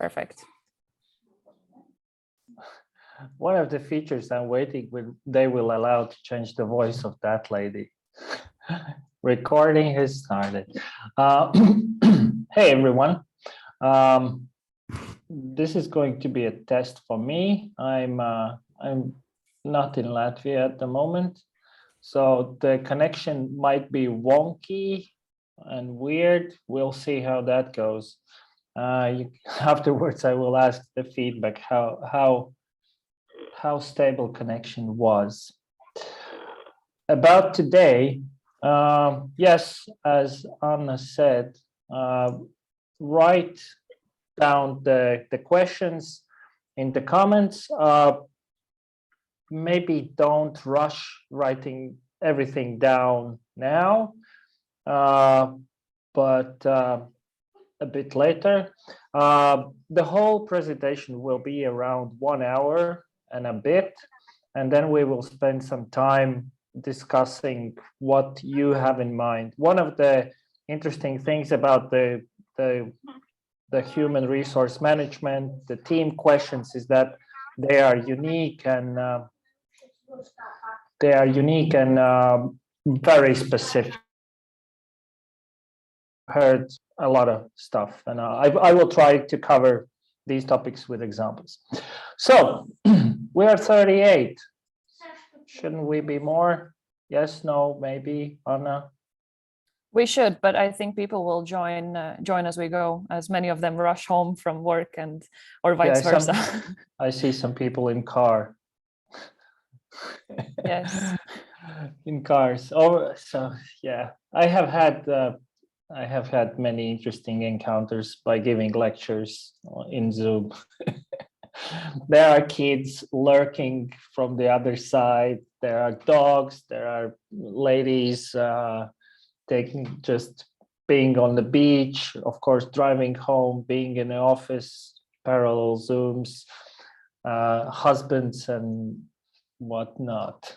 Perfect. One of the features I'm waiting with, they will allow to change the voice of that lady. Recording has started. Hey everyone. This is going to be a test for me. I'm not in Latvia at the moment, so the connection might be wonky and weird. We'll see how that goes. Afterwards, I will ask the feedback how stable connection was. About today, yes, as Anna said, write down the questions in the comments. Maybe don't rush writing everything down now, but a bit later. The whole presentation will be around 1 hour and a bit, and then we will spend some time discussing what you have in mind. One of the interesting things about the human resource management, the team questions, is that they are unique and very specific. Heard a lot of stuff, and I will try to cover these topics with examples. So we are 38. Shouldn't we be more? Yes, no, maybe, Anna? We should, but I think people will join as we go, as many of them rush home from work or vice versa. I see some people in car. Yes. In cars. Oh, so yeah, I have had many interesting encounters by giving lectures in Zoom. There are kids lurking from the other side. There are dogs. There are ladies just being on the beach, of course, driving home, being in the office, parallel Zooms, husbands and whatnot.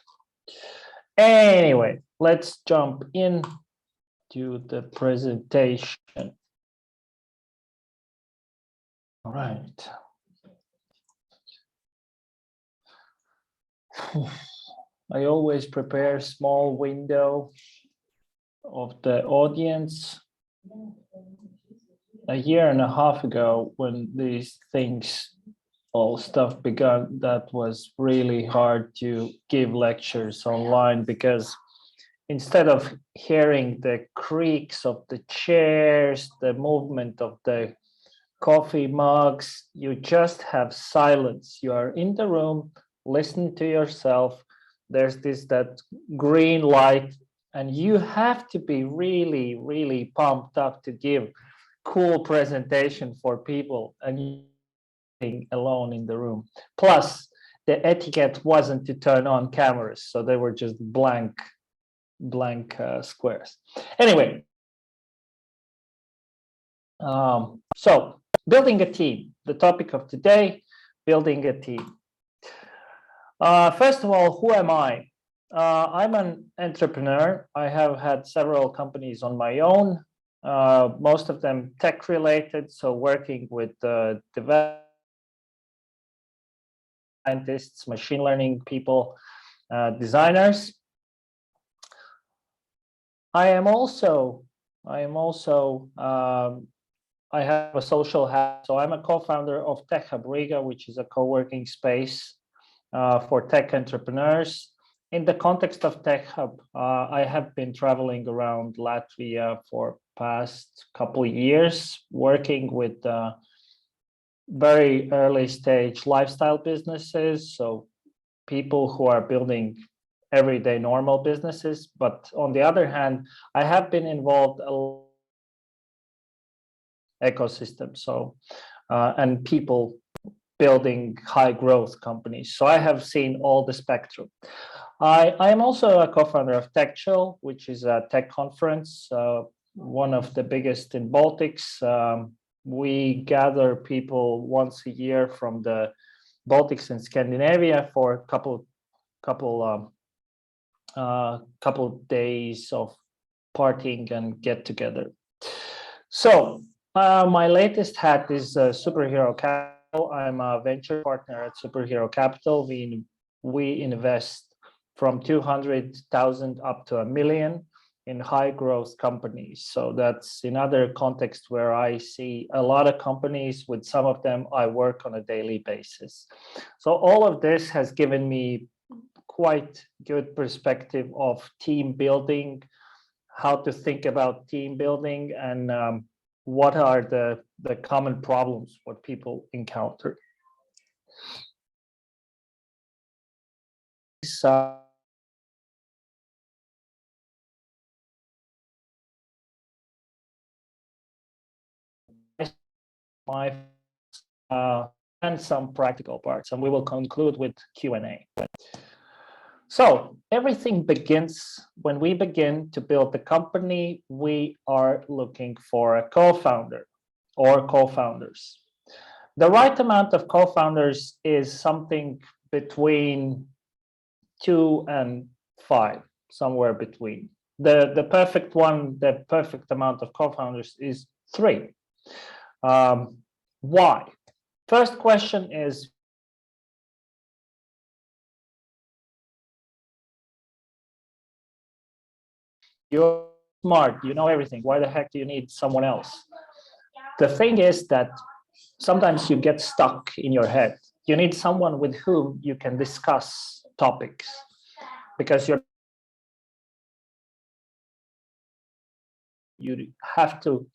Anyway, let's jump in to the presentation. All right. I always prepare a small window of the audience. A year and a half ago, when these all stuff began, that was really hard to give lectures online, because instead of hearing the creaks of the chairs, the movement of the coffee mugs, you just have silence. You are in the room, listen to yourself. There's that green light, and you have to be really, really pumped up to give cool presentation for people, and you're alone in the room. Plus, the etiquette wasn't to turn on cameras, so they were just blank squares. Anyway, so building a team, the topic of today, building a team. First of all, who am I? I'm an entrepreneur. I have had several companies on my own, most of them tech related, so working with developers, scientists, machine learning people, designers. I have a social hat, so I'm a co-founder of Tech Hub Riga, which is a co-working space for tech entrepreneurs. In the context of Tech Hub, I have been traveling around Latvia for past couple of years, working with very early stage lifestyle businesses, so people who are building everyday normal businesses. But on the other hand, I have been involved a lot in ecosystem, so and people building high growth companies. So I have seen all the spectrum. I am also a co-founder of TechChill, which is a tech conference, one of the biggest in Baltics. We gather people once a year from the Baltics and Scandinavia for a couple days of partying and get together. So My latest hat is Superhero Capital. I'm a venture partner at Superhero Capital. We invest from 200,000 up to $1 million in high growth companies. So that's another context where I see a lot of companies. With some of them I work on a daily basis. So all of this has given me quite good perspective of team building, how to think about team building, and what are the common problems what people encounter. So my and some practical parts, and we will conclude with Q&A. So everything begins when we begin to build the company. We are looking for a co-founder or co-founders. The right amount of co-founders is something between 2 and 5, somewhere between. The perfect one, the perfect amount of co-founders is 3. Why? First question is, you're smart, you know everything. Why the heck do you need someone else? The thing is that sometimes you get stuck in your head. You need someone with whom you can discuss topics, because you have to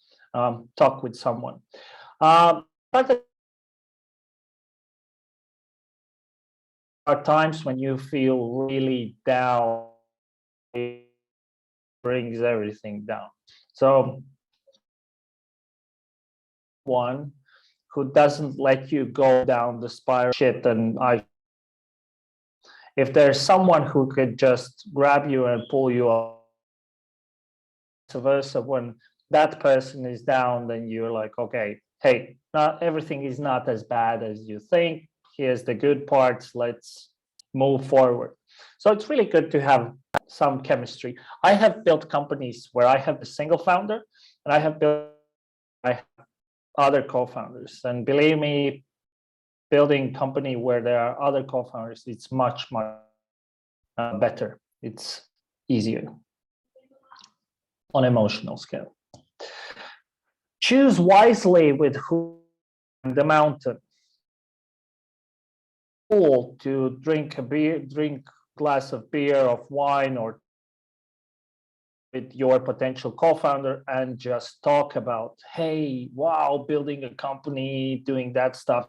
talk with someone. But there are times when you feel really down, it brings everything down. So one who doesn't let you go down the spiral shit, and if there's someone who could just grab you and pull you up, vice versa, when that person is down, then you're like, okay, hey, not everything is not as bad as you think. Here's the good parts, let's move forward. So it's really good to have some chemistry. I have built companies where I have a single founder, and I have other co-founders, and believe me, building company where there are other co-founders, it's much better. It's easier on emotional scale. Choose wisely with who. The mountain. Cool to drink glass of beer, of wine, or with your potential co-founder and just talk about, hey, wow, building a company, doing that stuff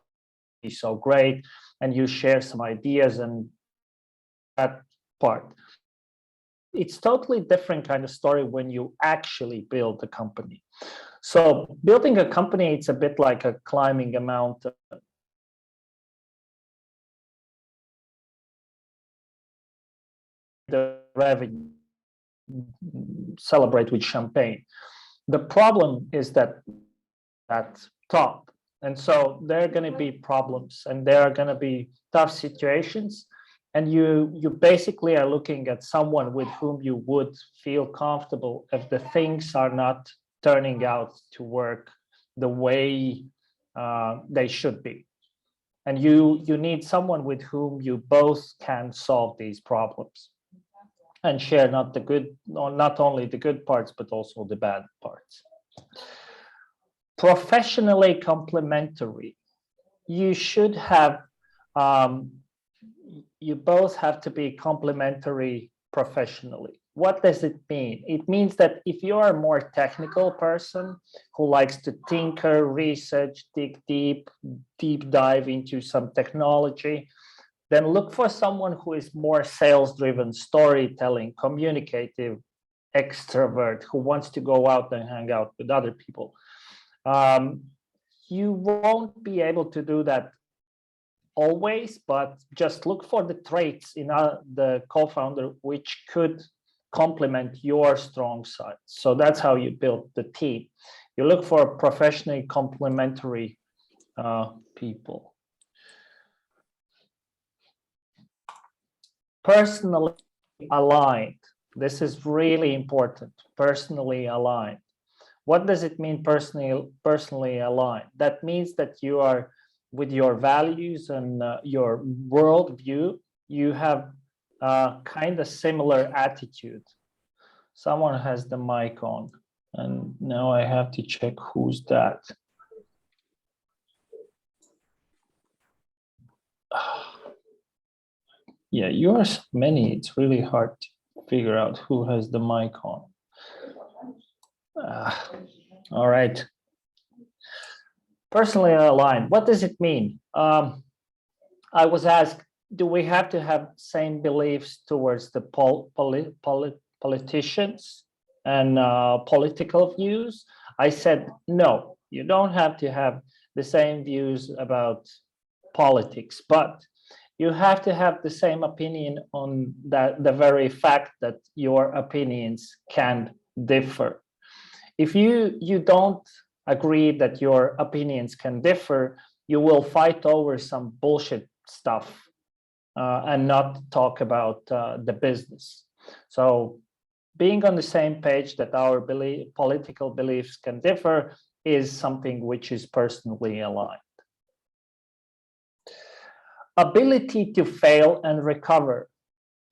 is so great, and you share some ideas and that part. It's totally different kind of story when you actually build a company. So building a company, it's a bit like a climbing a mountain. The revenue, celebrate with champagne. The problem is that at top, and so there are going to be problems, and there are going to be tough situations, and you basically are looking at someone with whom you would feel comfortable if the things are not turning out to work the way they should be. And you need someone with whom you both can solve these problems and share not only the good parts, but also the bad parts. Professionally complementary. You should have, you both have to be complementary professionally. What does it mean? It means that if you are a more technical person who likes to tinker, research, dig deep dive into some technology, then look for someone who is more sales-driven, storytelling, communicative, extrovert, who wants to go out and hang out with other people. You won't be able to do that always, but just look for the traits in the co-founder which could complement your strong side. So that's how you build the team. You look for professionally complementary people. Personally aligned. This is really important. Personally aligned. What does it mean personally aligned? That means that you are, with your values and your worldview, you have kind of similar attitude. Someone has the mic on, and now I have to check who's that. Yeah, yours many. It's really hard to figure out who has the mic on. All right. Personally aligned. What does it mean? I was asked, do we have to have same beliefs towards the politicians and political views? I said, no, you don't have to have the same views about politics, but you have to have the same opinion on that, the very fact that your opinions can differ. If you don't agree that your opinions can differ, you will fight over some bullshit stuff and not talk about the business. So being on the same page that our political beliefs can differ is something which is personally aligned. Ability to fail and recover.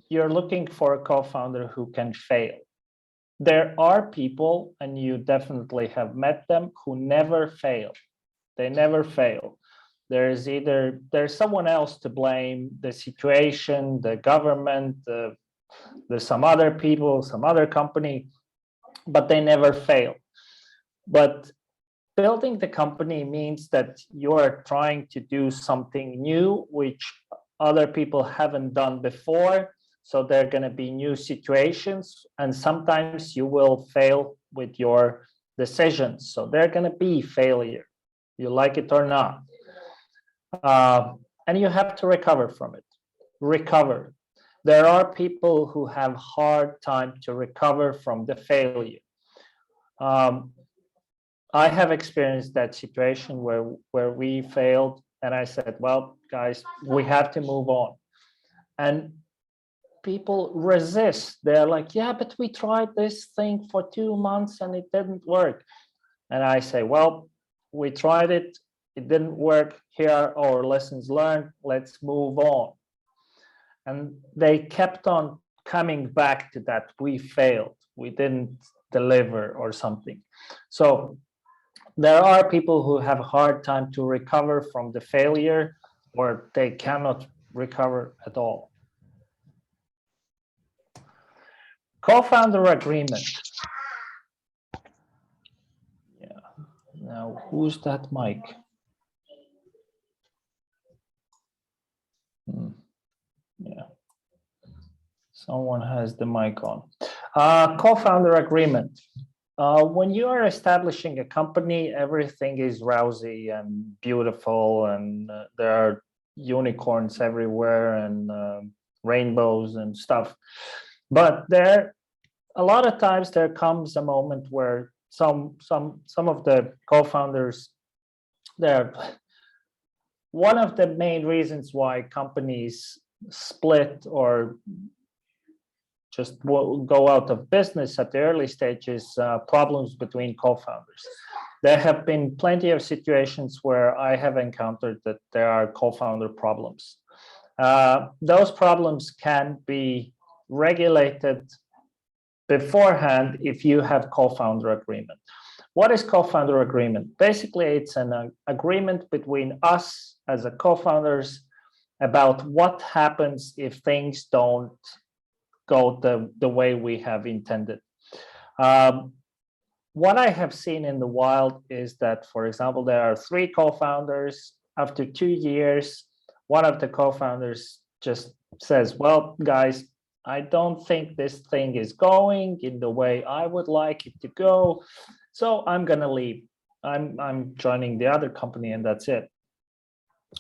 You're looking for a co-founder who can fail. There are people, and you definitely have met them, who never fail. They never fail. There's someone else to blame, the situation, the government, there's some other people, some other company, but they never fail. But building the company means that you are trying to do something new, which other people haven't done before. So there are going to be new situations, and sometimes you will fail with your decisions. So there are going to be failure, you like it or not. And you have to recover from it. Recover. There are people who have hard time to recover from the failure. I have experienced that situation where we failed, and I said, well, guys, we have to move on. And people resist. They're like, yeah, but we tried this thing for 2 months and it didn't work. And I say, well, we tried it, it didn't work. Here are our lessons learned. Let's move on. And they kept on coming back to that. We failed, we didn't deliver or something. So there are people who have a hard time to recover from the failure, or they cannot recover at all. Co-founder agreement. Yeah. Now, who's that mic? Yeah. Someone has the mic on. Co-founder agreement. When you are establishing a company, everything is rosy and beautiful, and there are unicorns everywhere and rainbows and stuff. But a lot of times there comes a moment where some of the co-founders, one of the main reasons why companies split or just go out of business at the early stages, problems between co-founders. There have been plenty of situations where I have encountered that there are co-founder problems. Those problems can be regulated beforehand if you have co-founder agreement. What is co-founder agreement? Basically, it's an agreement between us as a co-founders about what happens if things don't go the way we have intended. What I have seen in the wild is that, for example, there are 3 co-founders. After 2 years, one of the co-founders just says, well, guys, I don't think this thing is going in the way I would like it to go, so I'm gonna leave. I'm joining the other company, and that's it.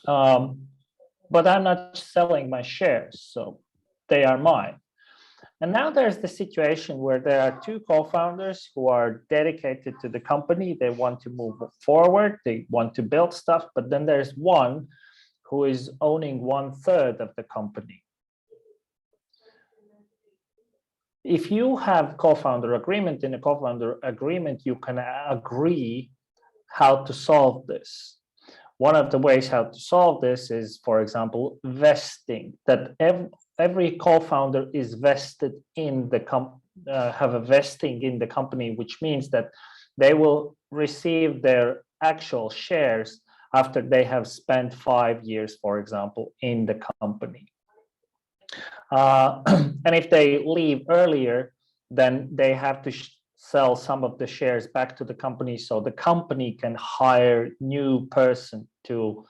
But I'm not selling my shares, so they are mine. And now there's the situation where there are 2 co-founders who are dedicated to the company. They want to move forward, they want to build stuff, but then there's one who is owning 1/3 of the company. if you have co-founder agreement, in a co-founder agreement, you can agree how to solve this. One of the ways how to solve this is, for example, vesting, that every co-founder is vested in the have a vesting in the company, which means that they will receive their actual shares after they have spent 5 years, for example, in the company. And if they leave earlier, then they have to sell some of the shares back to the company so the company can hire new person to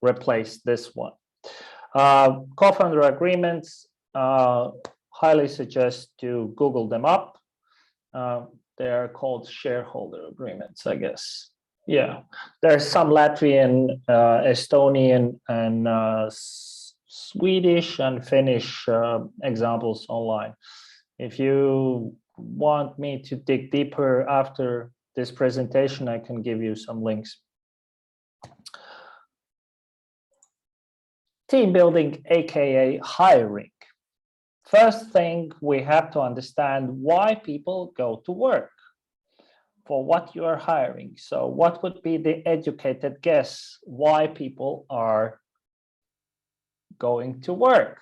replace this one. Co-founder agreements, highly suggest to Google them up. They are called shareholder agreements, I guess. Yeah, there's some Latvian, Estonian, and Swedish and Finnish examples online. If you want me to dig deeper after this presentation, I can give you some links. Team building, aka hiring. First thing, we have to understand why people go to work, for what you are hiring. So what would be the educated guess why people are going to work?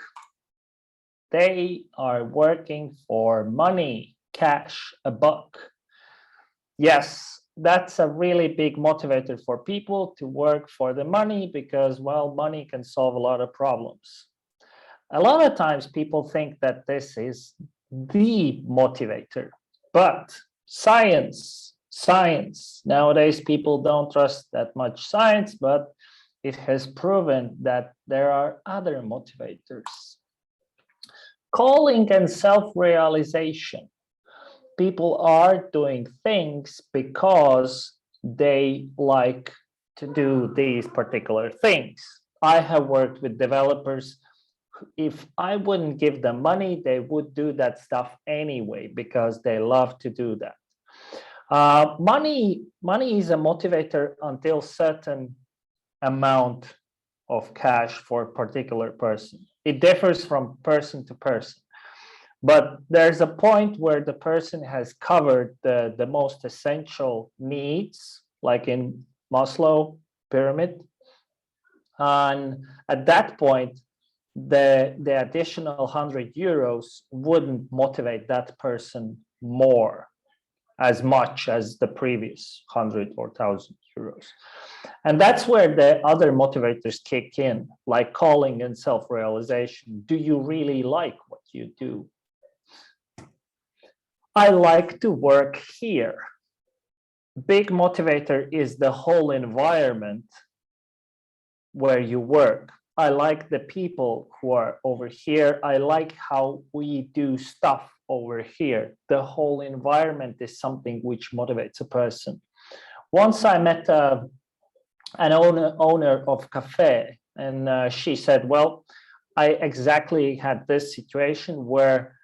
They are working for money, cash, a buck. Yes, that's a really big motivator for people to work for the money because, well, money can solve a lot of problems. A lot of times people think that this is the motivator, but science, nowadays people don't trust that much science, but it has proven that there are other motivators. Calling and self-realization. People are doing things because they like to do these particular things. I have worked with developers. If I wouldn't give them money, they would do that stuff anyway because they love to do that. Money is a motivator until certain amount of cash for a particular person. It differs from person to person. But there's a point where the person has covered the most essential needs, like in Maslow pyramid. And at that point, the additional 100 euros wouldn't motivate that person more as much as the previous 100 or 1,000 euros. And that's where the other motivators kick in, like calling and self-realization. Do you really like what you do? I like to work here. Big motivator is the whole environment where you work. I like the people who are over here. I like how we do stuff over here. The whole environment is something which motivates a person. Once I met an owner of cafe, and she said, well, I exactly had this situation where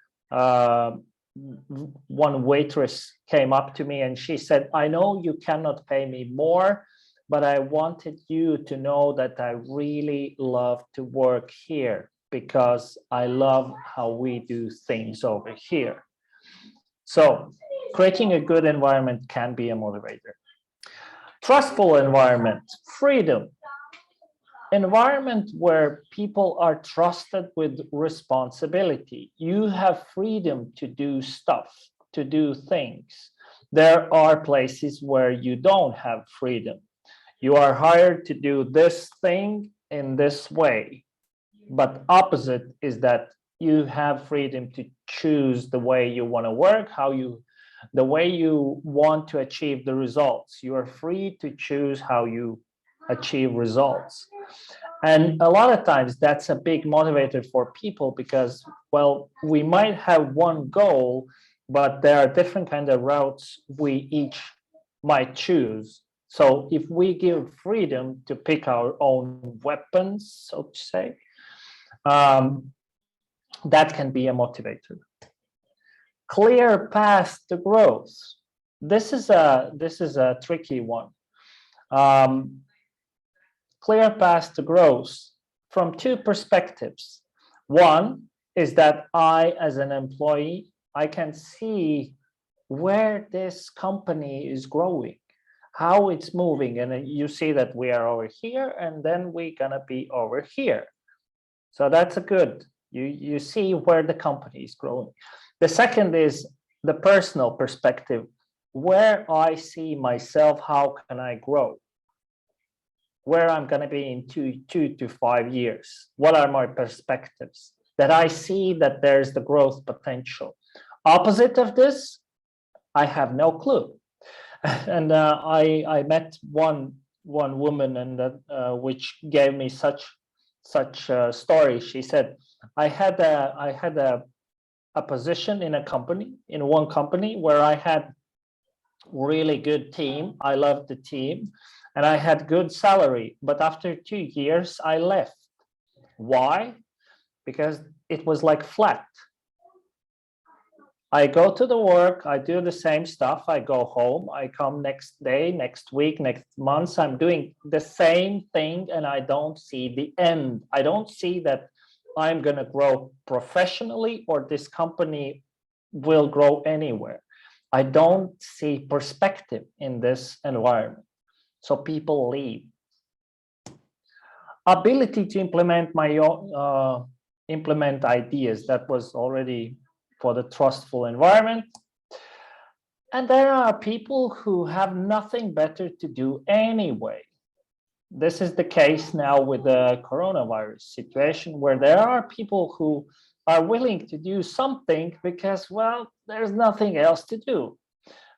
one waitress came up to me and she said, I know you cannot pay me more, but I wanted you to know that I really love to work here because I love how we do things over here. So creating a good environment can be a motivator. Trustful environment, freedom. Environment where people are trusted with responsibility. You have freedom to do stuff, to do things. There are places where you don't have freedom. You are hired to do this thing in this way, but opposite is that you have freedom to choose the way you want to work, the way you want to achieve the results. You are free to choose how you achieve results. And a lot of times that's a big motivator for people because, well, we might have one goal, but there are different kind of routes we each might choose. So if we give freedom to pick our own weapons, so to say, that can be a motivator. Clear path to growth. This is a tricky one. Clear path to growth from two perspectives. One is that I, as an employee, I can see where this company is growing, how it's moving. And you see that we are over here, and then we're gonna be over here. So that's a good, you see where the company is growing. The second is the personal perspective, where I see myself, how can I grow? Where I'm going to be in two to 5 years. What are my perspectives? That I see that there's the growth potential. Opposite of this, I have no clue. And I met one woman, and which gave me such a story. She said, I had a position in a company, in one company, where I had really good team. I loved the team, and I had good salary. But after 2 years, I left. Why? Because it was like flat. I go to the work, I do the same stuff, I go home, I come next day, next week, next month, I'm doing the same thing, and I don't see the end. I don't see that I'm going to grow professionally, or this company will grow anywhere. I don't see perspective in this environment. So people leave. Ability to implement my own, implement ideas, that was already for the trustful environment. And there are people who have nothing better to do anyway. This is the case now with the coronavirus situation, where there are people who are willing to do something because, well, there's nothing else to do.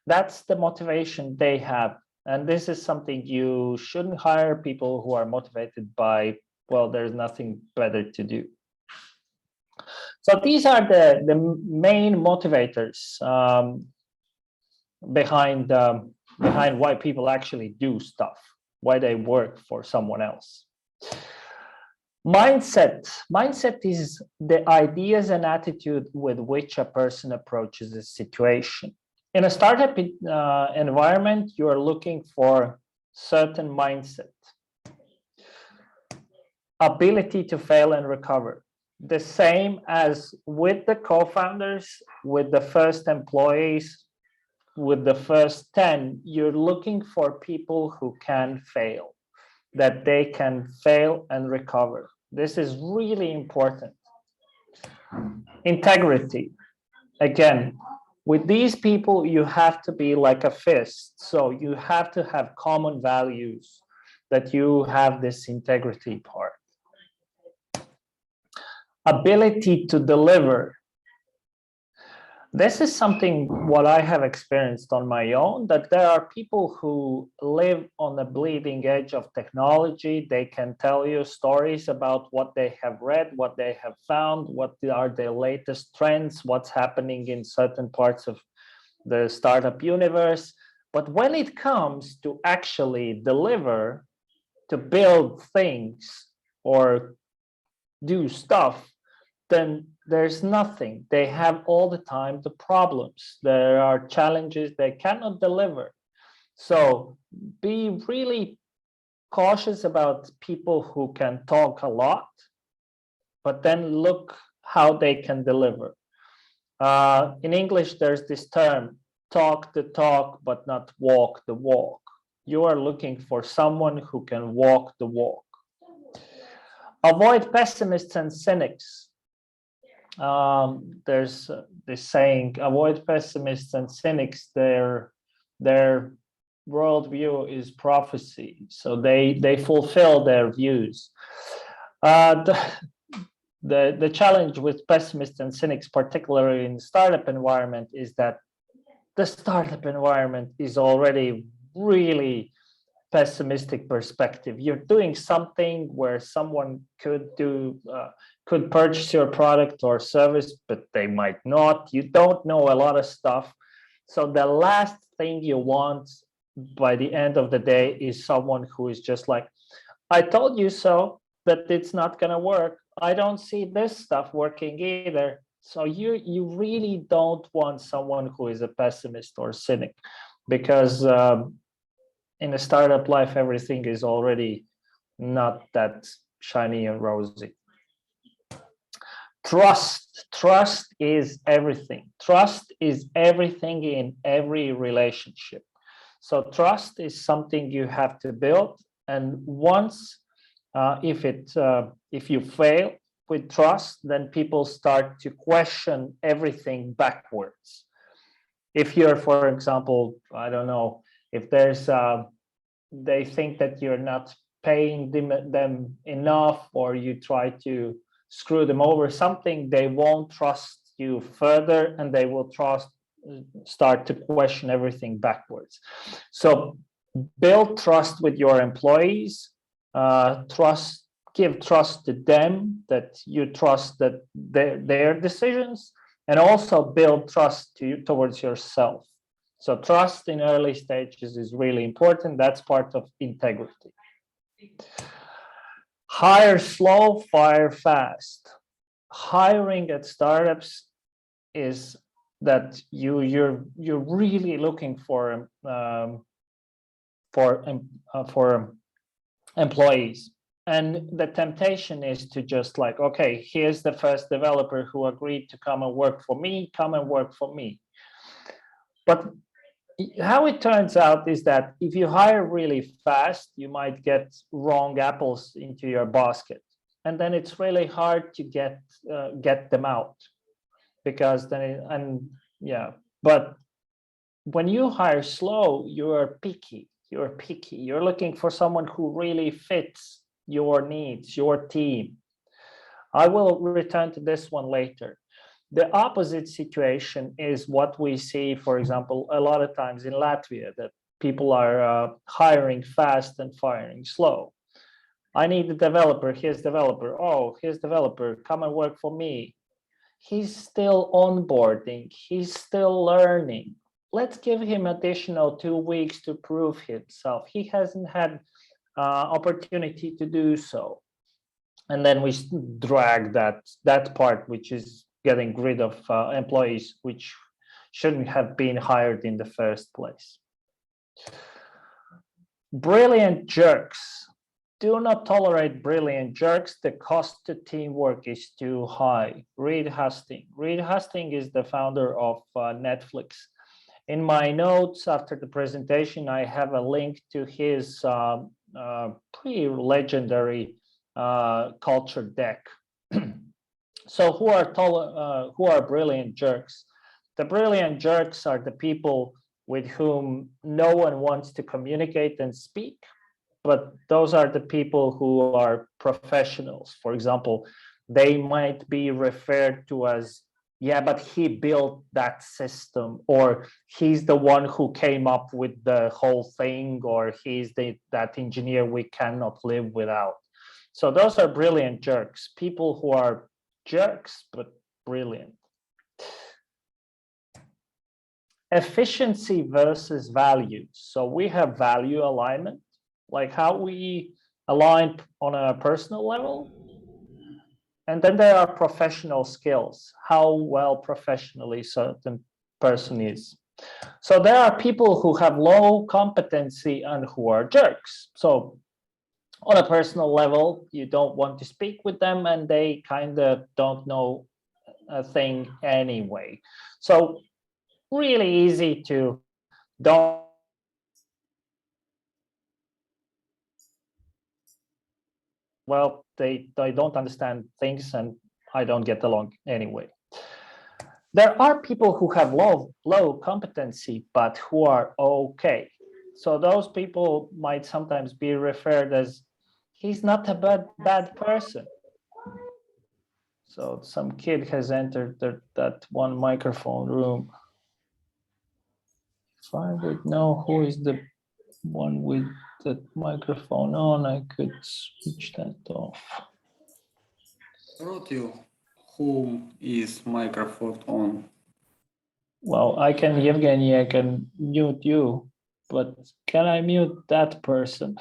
That's the motivation they have. And this is something you shouldn't hire people who are motivated by, well, there's nothing better to do. So these are the main motivators behind why people actually do stuff, why they work for someone else. Mindset is the ideas and attitude with which a person approaches a situation. In a startup environment, you are looking for certain mindset, ability to fail and recover. The same as with the co-founders, with the first employees, with the first 10, you're looking for people who can fail, that they can fail and recover. This is really important. Integrity. Again, with these people, you have to be like a fist. So you have to have common values, that you have this integrity part. Ability to deliver. This is something what I have experienced on my own, that there are people who live on the bleeding edge of technology. They can tell you stories about what they have read, what they have found, what are the latest trends, what's happening in certain parts of the startup universe. But when it comes to actually deliver, to build things or do stuff, then there's nothing. They have all the time the problems. There are challenges they cannot deliver. So be really cautious about people who can talk a lot, but then look how they can deliver. In English, there's this term, talk the talk, but not walk the walk. You are looking for someone who can walk the walk. Avoid pessimists and cynics. There's this saying, avoid pessimists and cynics. Their worldview is prophecy, so they fulfill their views. The challenge with pessimists and cynics, particularly in the startup environment, is that the startup environment is already really pessimistic perspective. You're doing something where someone could purchase your product or service, but they might not. You don't know a lot of stuff. So the last thing you want by the end of the day is someone who is just like, I told you so, that it's not going to work. I don't see this stuff working either. So you really don't want someone who is a pessimist or cynic, because in a startup life, everything is already not that shiny and rosy. Trust is everything. Trust is everything in every relationship. So trust is something you have to build. And once, if you fail with trust, then people start to question everything backwards. If you're, for example, I don't know, if there's they think that you're not paying them enough, or you try to screw them over something, they won't trust you further, and they will start to question everything backwards. So build trust with your employees, give trust to them, that you trust that their decisions, and also build trust towards yourself. So trust in early stages is really important. That's part of integrity. Hire slow, fire fast. Hiring at startups is that you're really looking for employees, and the temptation is to just like, okay, here's the first developer who agreed to come and work for me, come and work for me. But how it turns out is that if you hire really fast, you might get wrong apples into your basket, and then it's really hard to get them out, because then but when you hire slow, you're picky. You're looking for someone who really fits your needs, your team. I will return to this one later. The opposite situation is what we see, for example, a lot of times in Latvia, that people are hiring fast and firing slow. I need a developer. Here's developer. Oh, here's developer. Come and work for me. He's still onboarding. He's still learning. Let's give him additional 2 weeks to prove himself. He hasn't had opportunity to do so. And then we drag that part, which is getting rid of employees which shouldn't have been hired in the first place. Brilliant jerks. Do not tolerate brilliant jerks. The cost to teamwork is too high. Reed Hastings. Reed Hastings is the founder of Netflix. In my notes after the presentation, I have a link to his pretty legendary culture deck. So who are brilliant jerks? The brilliant jerks are the people with whom no one wants to communicate and speak, but those are the people who are professionals. For example, they might be referred to as, yeah, but he built that system, or he's the one who came up with the whole thing, or he's that engineer we cannot live without. So those are brilliant jerks, people who are jerks, but brilliant. Efficiency versus values. So we have value alignment, like how we align on a personal level. And then there are professional skills, how well professionally certain person is. So there are people who have low competency and who are jerks. So on a personal level, you don't want to speak with them, and they kind of don't know a thing anyway. So really easy to don't. Well, they don't understand things, and I don't get along anyway. There are people who have low competency, but who are okay. So those people might sometimes be referred as, he's not a bad person. So some kid has entered that one microphone room. If I would know who is the one with the microphone on, I could switch that off. Wrote you, whom is microphone on? Well, I can, Evgeny, I can mute you, but can I mute that person?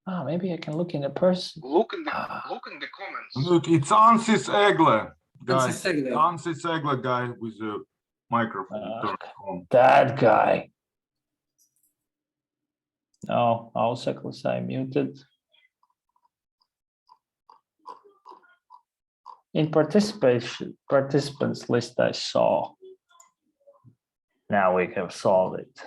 Ah, maybe I can look in a person. Look in the comments. Look, it's Ansis Egle, guy. Ansis Egle. Ansis Egle guy with a microphone turned on. That guy. No, I muted. in participants list I saw. Now we have solved it.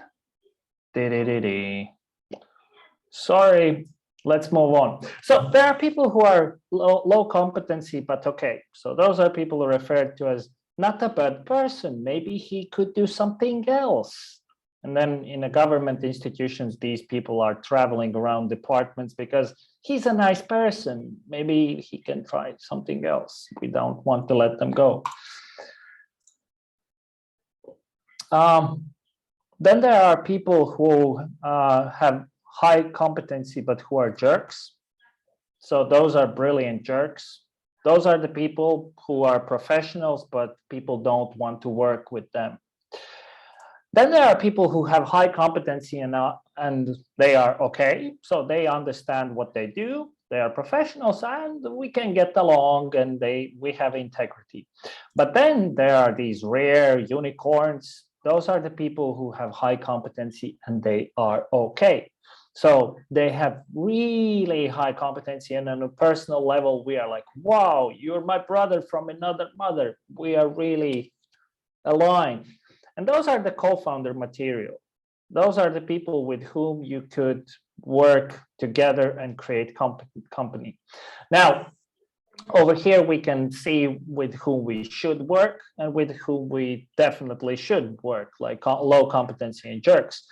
Sorry, let's move on. So there are people who are low competency, but okay. So those are people referred to as not a bad person. Maybe he could do something else. And then in the government institutions, these people are traveling around departments because he's a nice person. Maybe he can try something else. We don't want to let them go. Then there are people who have high competency, but who are jerks. So those are brilliant jerks. Those are the people who are professionals, but people don't want to work with them. Then there are people who have high competency and they are okay. So they understand what they do. They are professionals and we can get along and we have integrity. But then there are these rare unicorns. Those are the people who have high competency and they are okay. So they have really high competency, and on a personal level, we are like, wow, you're my brother from another mother. We are really aligned. And those are the co-founder material. Those are the people with whom you could work together and create company. Now, over here, we can see with whom we should work and with whom we definitely shouldn't work, like low competency and jerks.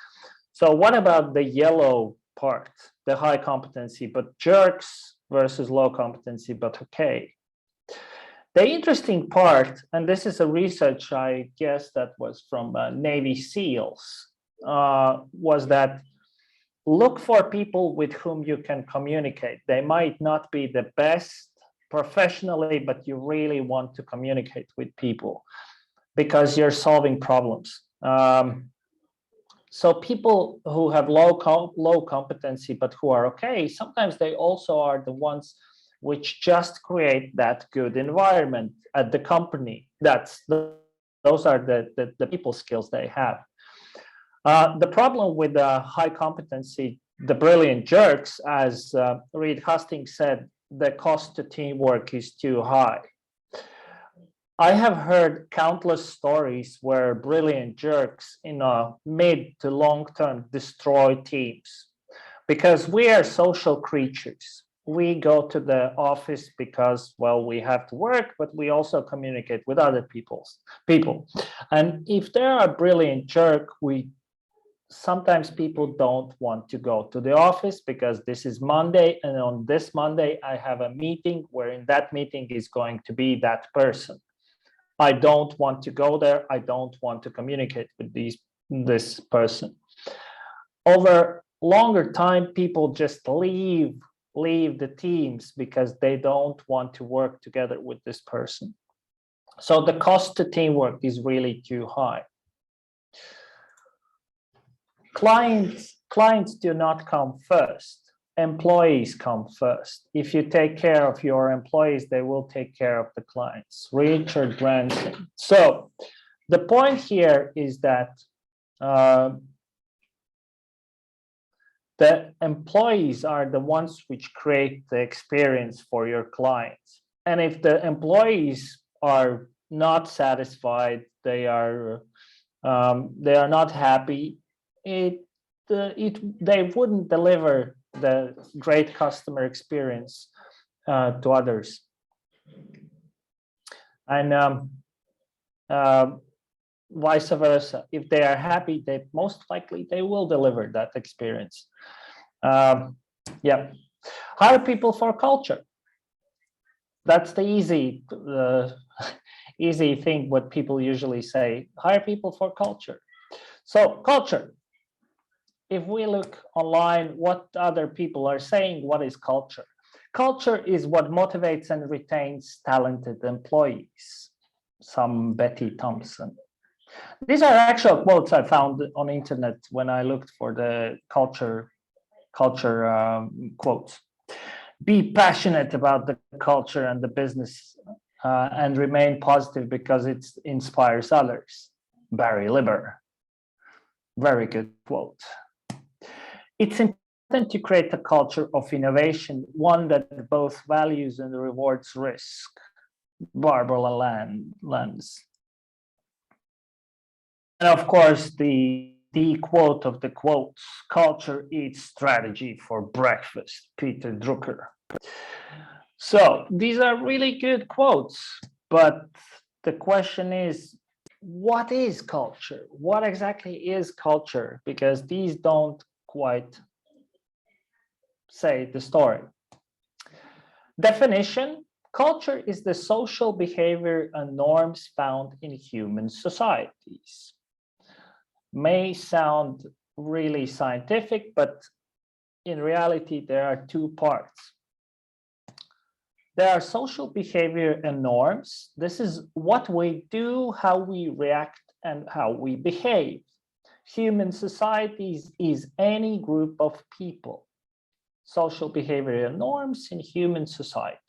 So what about the yellow part, the high competency, but jerks versus low competency, but okay? The interesting part, and this is a research, I guess that was from Navy SEALs, was that look for people with whom you can communicate. They might not be the best professionally, but you really want to communicate with people because you're solving problems. So people who have low competency, but who are okay, sometimes they also are the ones which just create that good environment at the company. Those are the people skills they have. The problem with the high competency, the brilliant jerks, as Reed Hastings said, the cost to teamwork is too high. I have heard countless stories where brilliant jerks in a mid to long term destroy teams because we are social creatures. We go to the office because, well, we have to work, but we also communicate with other people. And if there are a brilliant jerk, sometimes people don't want to go to the office because this is Monday, and on this Monday, I have a meeting where in that meeting is going to be that person. I don't want to go there. I don't want to communicate with this person. Over longer time, people just leave the teams because they don't want to work together with this person. So the cost to teamwork is really too high. Clients do not come first. Employees come first. If you take care of your employees, they will take care of the clients. Richard Branson. So the point here is that the employees are the ones which create the experience for your clients. And if the employees are not satisfied, they are not happy, they wouldn't deliver the great customer experience to others. And vice versa. If they are happy, most likely they will deliver that experience. Yeah, hire people for culture. That's the easy thing what people usually say. Hire people for culture. So culture. If we look online, what other people are saying, what is culture? Culture is what motivates and retains talented employees. Some Betty Thompson. These are actual quotes I found on the internet when I looked for the culture quotes. Be passionate about the culture and the business and remain positive because it inspires others. Barry Lieber. Very good quote. It's important to create a culture of innovation, one that both values and rewards risk. Barbara Lands. And of course, the quote of the quotes, culture eats strategy for breakfast, Peter Drucker. So these are really good quotes, but the question is, what is culture? What exactly is culture? Because these don't quite say the story. Definition: culture is the social behavior and norms found in human societies. May sound really scientific, but in reality, there are two parts. There are social behavior and norms. This is what we do, how we react, and how we behave. Human societies is any group of people. Social behavior and norms in human societies.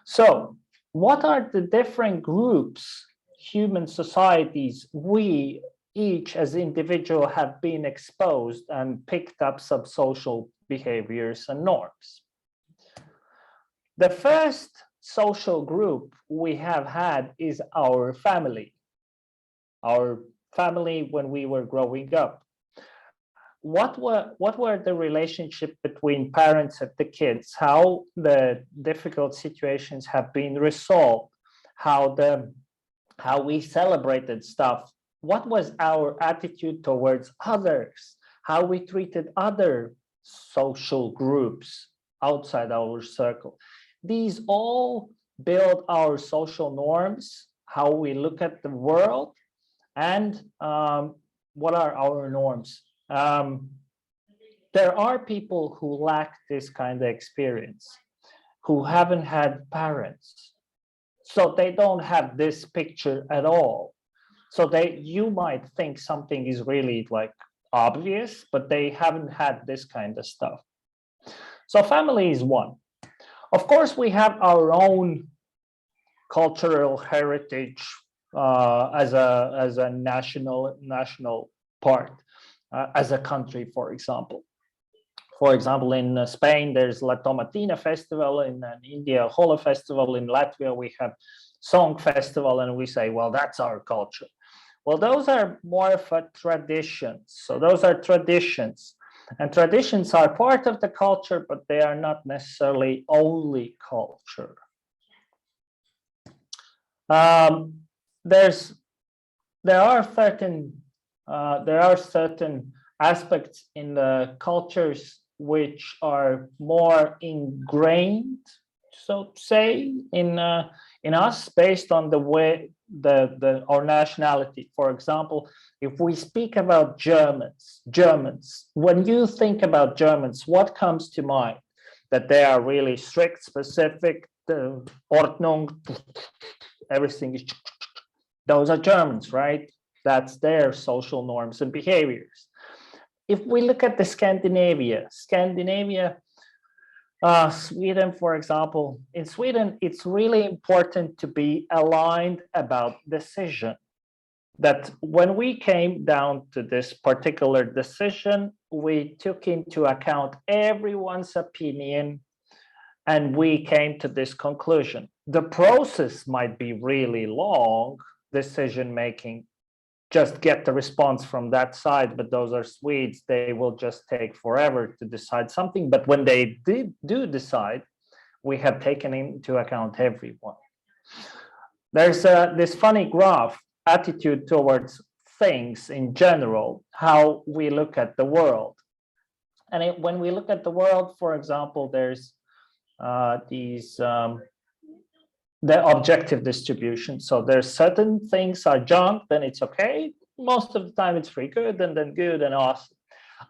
So, what are the different groups, human societies, we each as individual have been exposed and picked up some social behaviors and norms? The first social group we have had is our family. Our family when we were growing up. What were the relationship between parents and the kids? How the difficult situations have been resolved? How we celebrated stuff? What was our attitude towards others? How we treated other social groups outside our circle? These all build our social norms, how we look at the world, and what are our norms. There are people who lack this kind of experience, who haven't had parents, so they don't have this picture at all. So you might think something is really like obvious, but they haven't had this kind of stuff. So family is one. Of course, we have our own cultural heritage as a national part, as a country, for example. For example, in Spain, there's La Tomatina Festival, in India, Hola Festival, in Latvia, we have Song Festival, and we say, well, that's our culture. Well, those are more of a traditions. So those are traditions. And traditions are part of the culture, but they are not necessarily only culture. There are certain aspects in the cultures which are more ingrained, so to say, in us based on the way our nationality. For example, if we speak about Germans, when you think about Germans, what comes to mind? That they are really strict, specific, Ordnung, everything is, those are Germans, right? That's their social norms and behaviors. If we look at the Scandinavia, Sweden, for example, in Sweden, it's really important to be aligned about decision. That when we came down to this particular decision, we took into account everyone's opinion and we came to this conclusion. The process might be really long, decision making, just get the response from that side, but those are Swedes, they will just take forever to decide something. But when they do decide, we have taken into account everyone. There's this funny graph, attitude towards things in general, how we look at the world. And when we look at the world, for example, there's the objective distribution. So there's certain things are junk, then it's okay. Most of the time it's pretty good, and then good and awesome.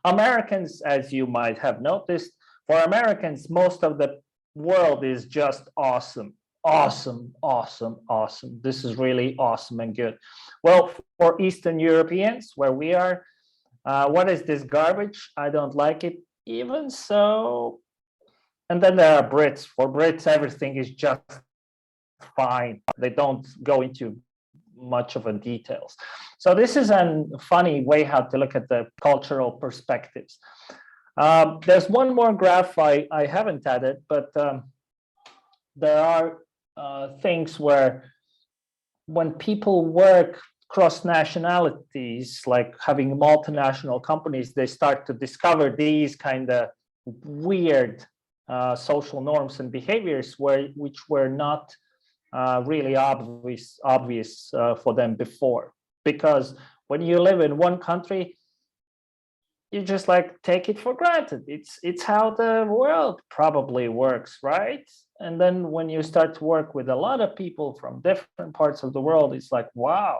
Americans, as you might have noticed, for Americans, most of the world is just awesome. Awesome, awesome, awesome. This is really awesome and good. Well, for Eastern Europeans, where we are, what is this garbage? I don't like it. Even so, and then there are Brits. For Brits, everything is just fine. They don't go into much of a details. So this is a funny way how to look at the cultural perspectives. There's one more graph I haven't added, but there are things where when people work cross nationalities, like having multinational companies, they start to discover these kind of weird social norms and behaviors which were not really obvious for them before. Because when you live in one country, you just like take it for granted. It's how the world probably works, right? And then when you start to work with a lot of people from different parts of the world, it's like, wow,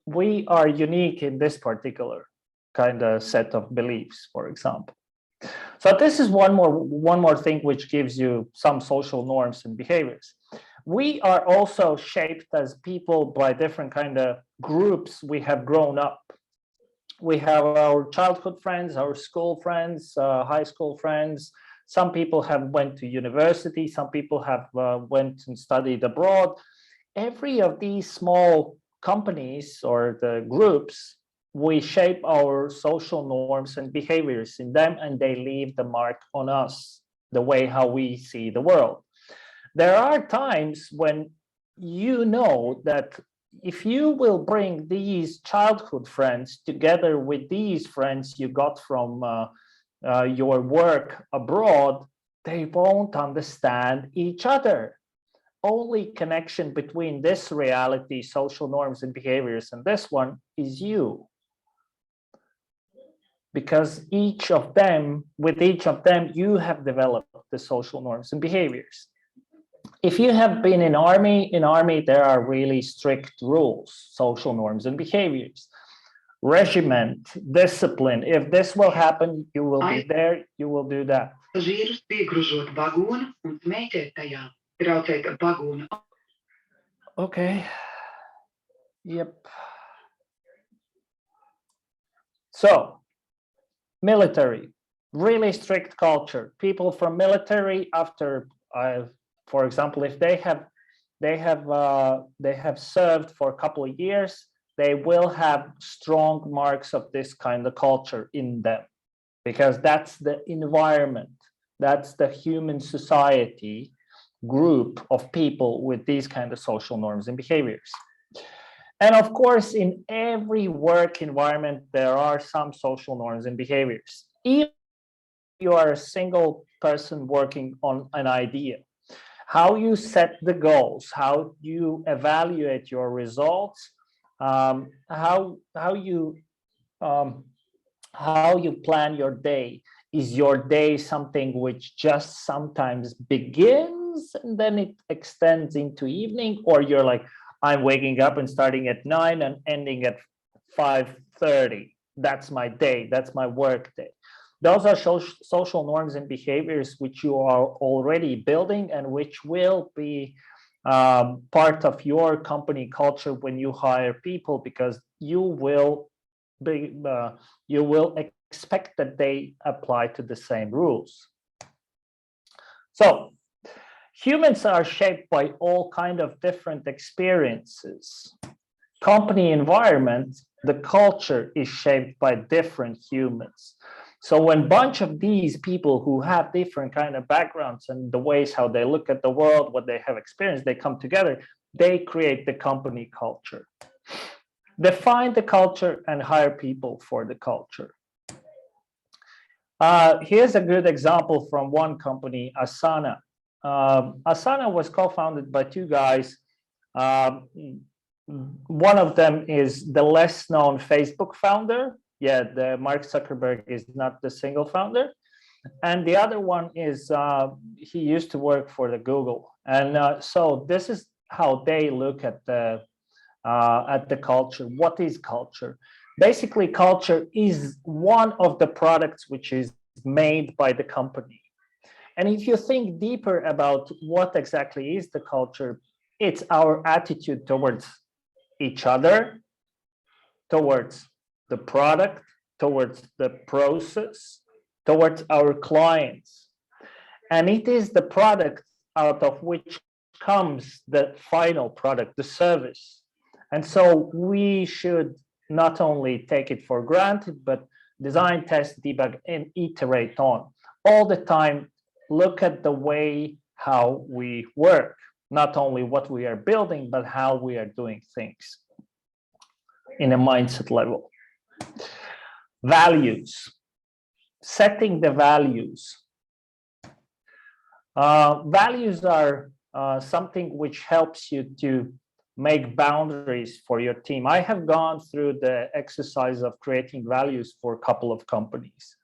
we are unique in this particular kind of set of beliefs, for example. So this is one more thing which gives you some social norms and behaviors. We are also shaped as people by different kind of groups we have grown up. We have our childhood friends, our school friends, high school friends. Some people have went to university. Some people have went and studied abroad. Every of these small companies or the groups, we shape our social norms and behaviors in them, and they leave the mark on us, the way how we see the world. There are times when you know that if you will bring these childhood friends together with these friends you got from your work abroad, they won't understand each other. Only connection between this reality, social norms and behaviors, and this one is you. Because with each of them, you have developed the social norms and behaviors. If you have been in army, there are really strict rules, social norms and behaviors. Regiment, discipline. If this will happen, you will be there, you will do that. Pasažierus piegrūžot vagonu un smēķēt tajā, traucēt vagona. Okay. Yep. So, military, really strict culture. People from military, after, for example, if they have served for a couple of years, they will have strong marks of this kind of culture in them, because that's the environment, that's the human society group of people with these kind of social norms and behaviors. And of course, in every work environment, there are some social norms and behaviors. Even if you are a single person working on an idea, how you set the goals, how you evaluate your results, how you plan your day. Is your day something which just sometimes begins and then it extends into evening, or you're like, I'm waking up and starting at 9 and ending at 5:30. That's my day. That's my work day. Those are social norms and behaviors which you are already building and which will be part of your company culture when you hire people, because you will expect that they apply to the same rules. So humans are shaped by all kind of different experiences. Company environment, the culture is shaped by different humans. So when a bunch of these people who have different kind of backgrounds and the ways how they look at the world, what they have experienced, they come together, they create the company culture. Define the culture and hire people for the culture. Here's a good example from one company, Asana. Asana was co-founded by two guys. One of them is the less known Facebook founder. Yeah, the Mark Zuckerberg is not the single founder. And the other one is, he used to work for the Google. And so this is how they look at the culture. What is culture? Basically, culture is one of the products which is made by the company. And if you think deeper about what exactly is the culture, it's our attitude towards each other, towards the product, towards the process, towards our clients. And it is the product out of which comes the final product, the service. And so we should not only take it for granted, but design, test, debug, and iterate on all the time. Look at the way how we work, not only what we are building, but how we are doing things in a mindset level. Values, setting the values. Values are something which helps you to make boundaries for your team. I have gone through the exercise of creating values for a couple of companies.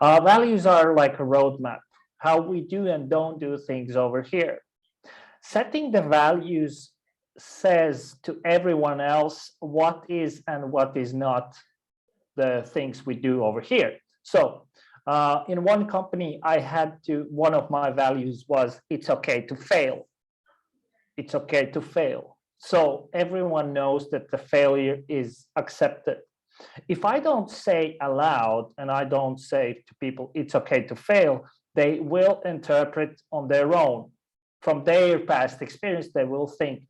Values are like a roadmap, how we do and don't do things over here. Setting the values says to everyone else what is and what is not the things we do over here. So in one company, one of my values was, it's okay to fail. It's okay to fail. So everyone knows that the failure is accepted. If I don't say aloud and I don't say to people, it's okay to fail, they will interpret on their own. From their past experience, they will think,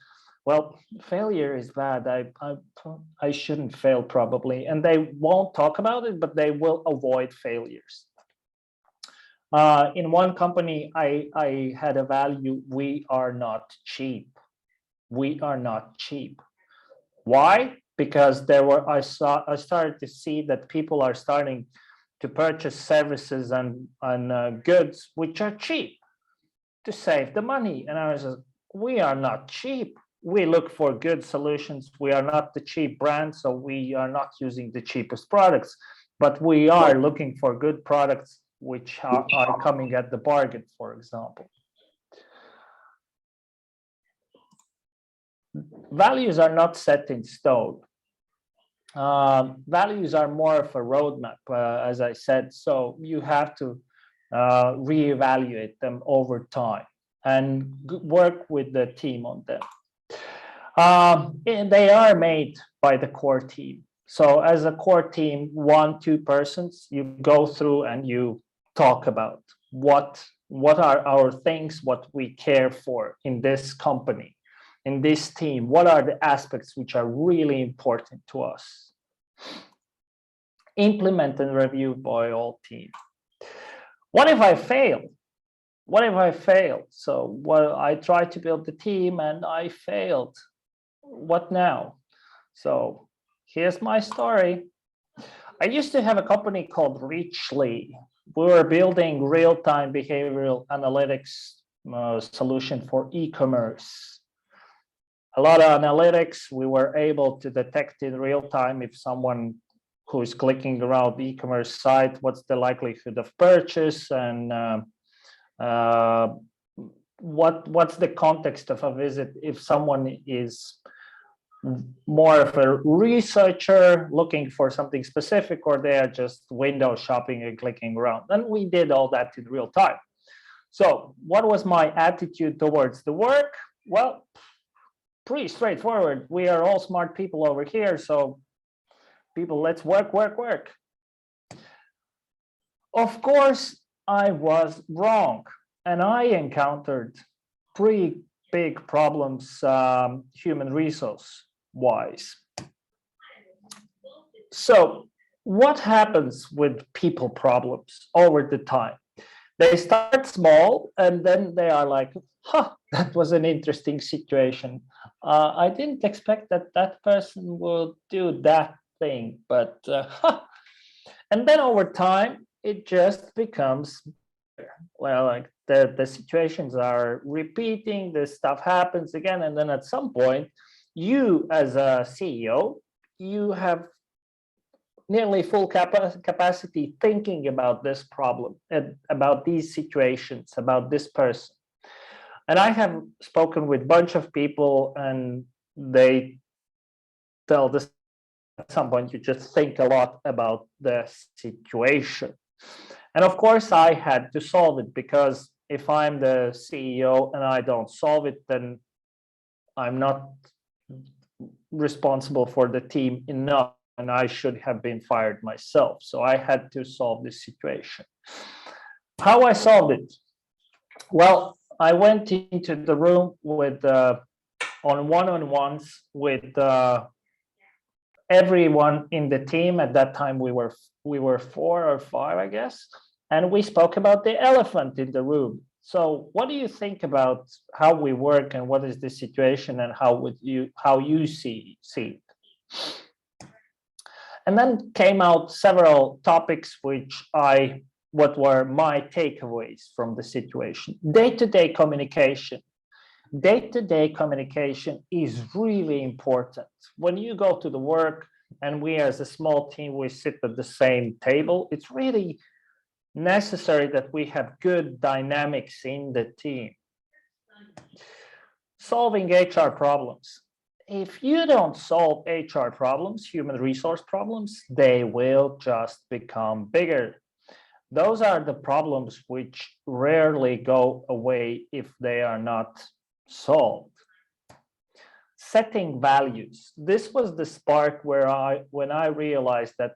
well, failure is bad. I shouldn't fail probably. And they won't talk about it, but they will avoid failures. In one company, I had a value, we are not cheap. We are not cheap. Why? Because I started to see that people are starting to purchase services and goods which are cheap to save the money. And I was like, we are not cheap. We look for good solutions. We are not the cheap brand, so we are not using the cheapest products, but we are looking for good products which are coming at the bargain, for example. Values are not set in stone. Values are more of a roadmap, as I said, so you have to reevaluate them over time and work with the team on them. And they are made by the core team. So as a core team, 1-2 persons, you go through and you talk about what are our things, what we care for in this company, in this team, what are the aspects which are really important to us. Implement and review by all team. What if I fail? What if I failed? So, well, I tried to build the team and I failed. What now? So here's my story. I used to have a company called Reachly. We were building real-time behavioral analytics solution for e-commerce. A lot of analytics. We were able to detect in real time if someone who is clicking around the e-commerce site, what's the likelihood of purchase, and what's the context of a visit if someone is more of a researcher looking for something specific, or they are just window shopping and clicking around. And we did all that in real time. So what was my attitude towards the work? Well, pretty straightforward. We are all smart people over here, so people, let's work. Of course, I was wrong, and I encountered pretty big problems human resource wise. So what happens with people problems over the time? They start small and then they are like, that was an interesting situation. I didn't expect that person will do that thing, but and then over time it just becomes, well, like the situations are repeating, this stuff happens again, and then at some point you as a CEO, you have nearly full capacity thinking about this problem, about these situations, about this person. And I have spoken with a bunch of people and they tell this at some point you just think a lot about the situation. And of course I had to solve it, because if I'm the CEO and I don't solve it, then I'm not responsible for the team enough, and I should have been fired myself. So I had to solve this situation. How I solved it? Well, I went into the room with on one-on-ones with everyone in the team. At that time we were 4 or 5, I guess, and we spoke about the elephant in the room. So what do you think about how we work and what is the situation and how you see it? And then came out several topics what were my takeaways from the situation. Day-to-day communication. Day-to-day communication is really important. When you go to the work and we as a small team, we sit at the same table, it's really necessary that we have good dynamics in the team. Solving HR problems. If you don't solve HR problems, human resource problems, they will just become bigger. Those are the problems which rarely go away if they are not solved. Setting values. This was the spark when I realized that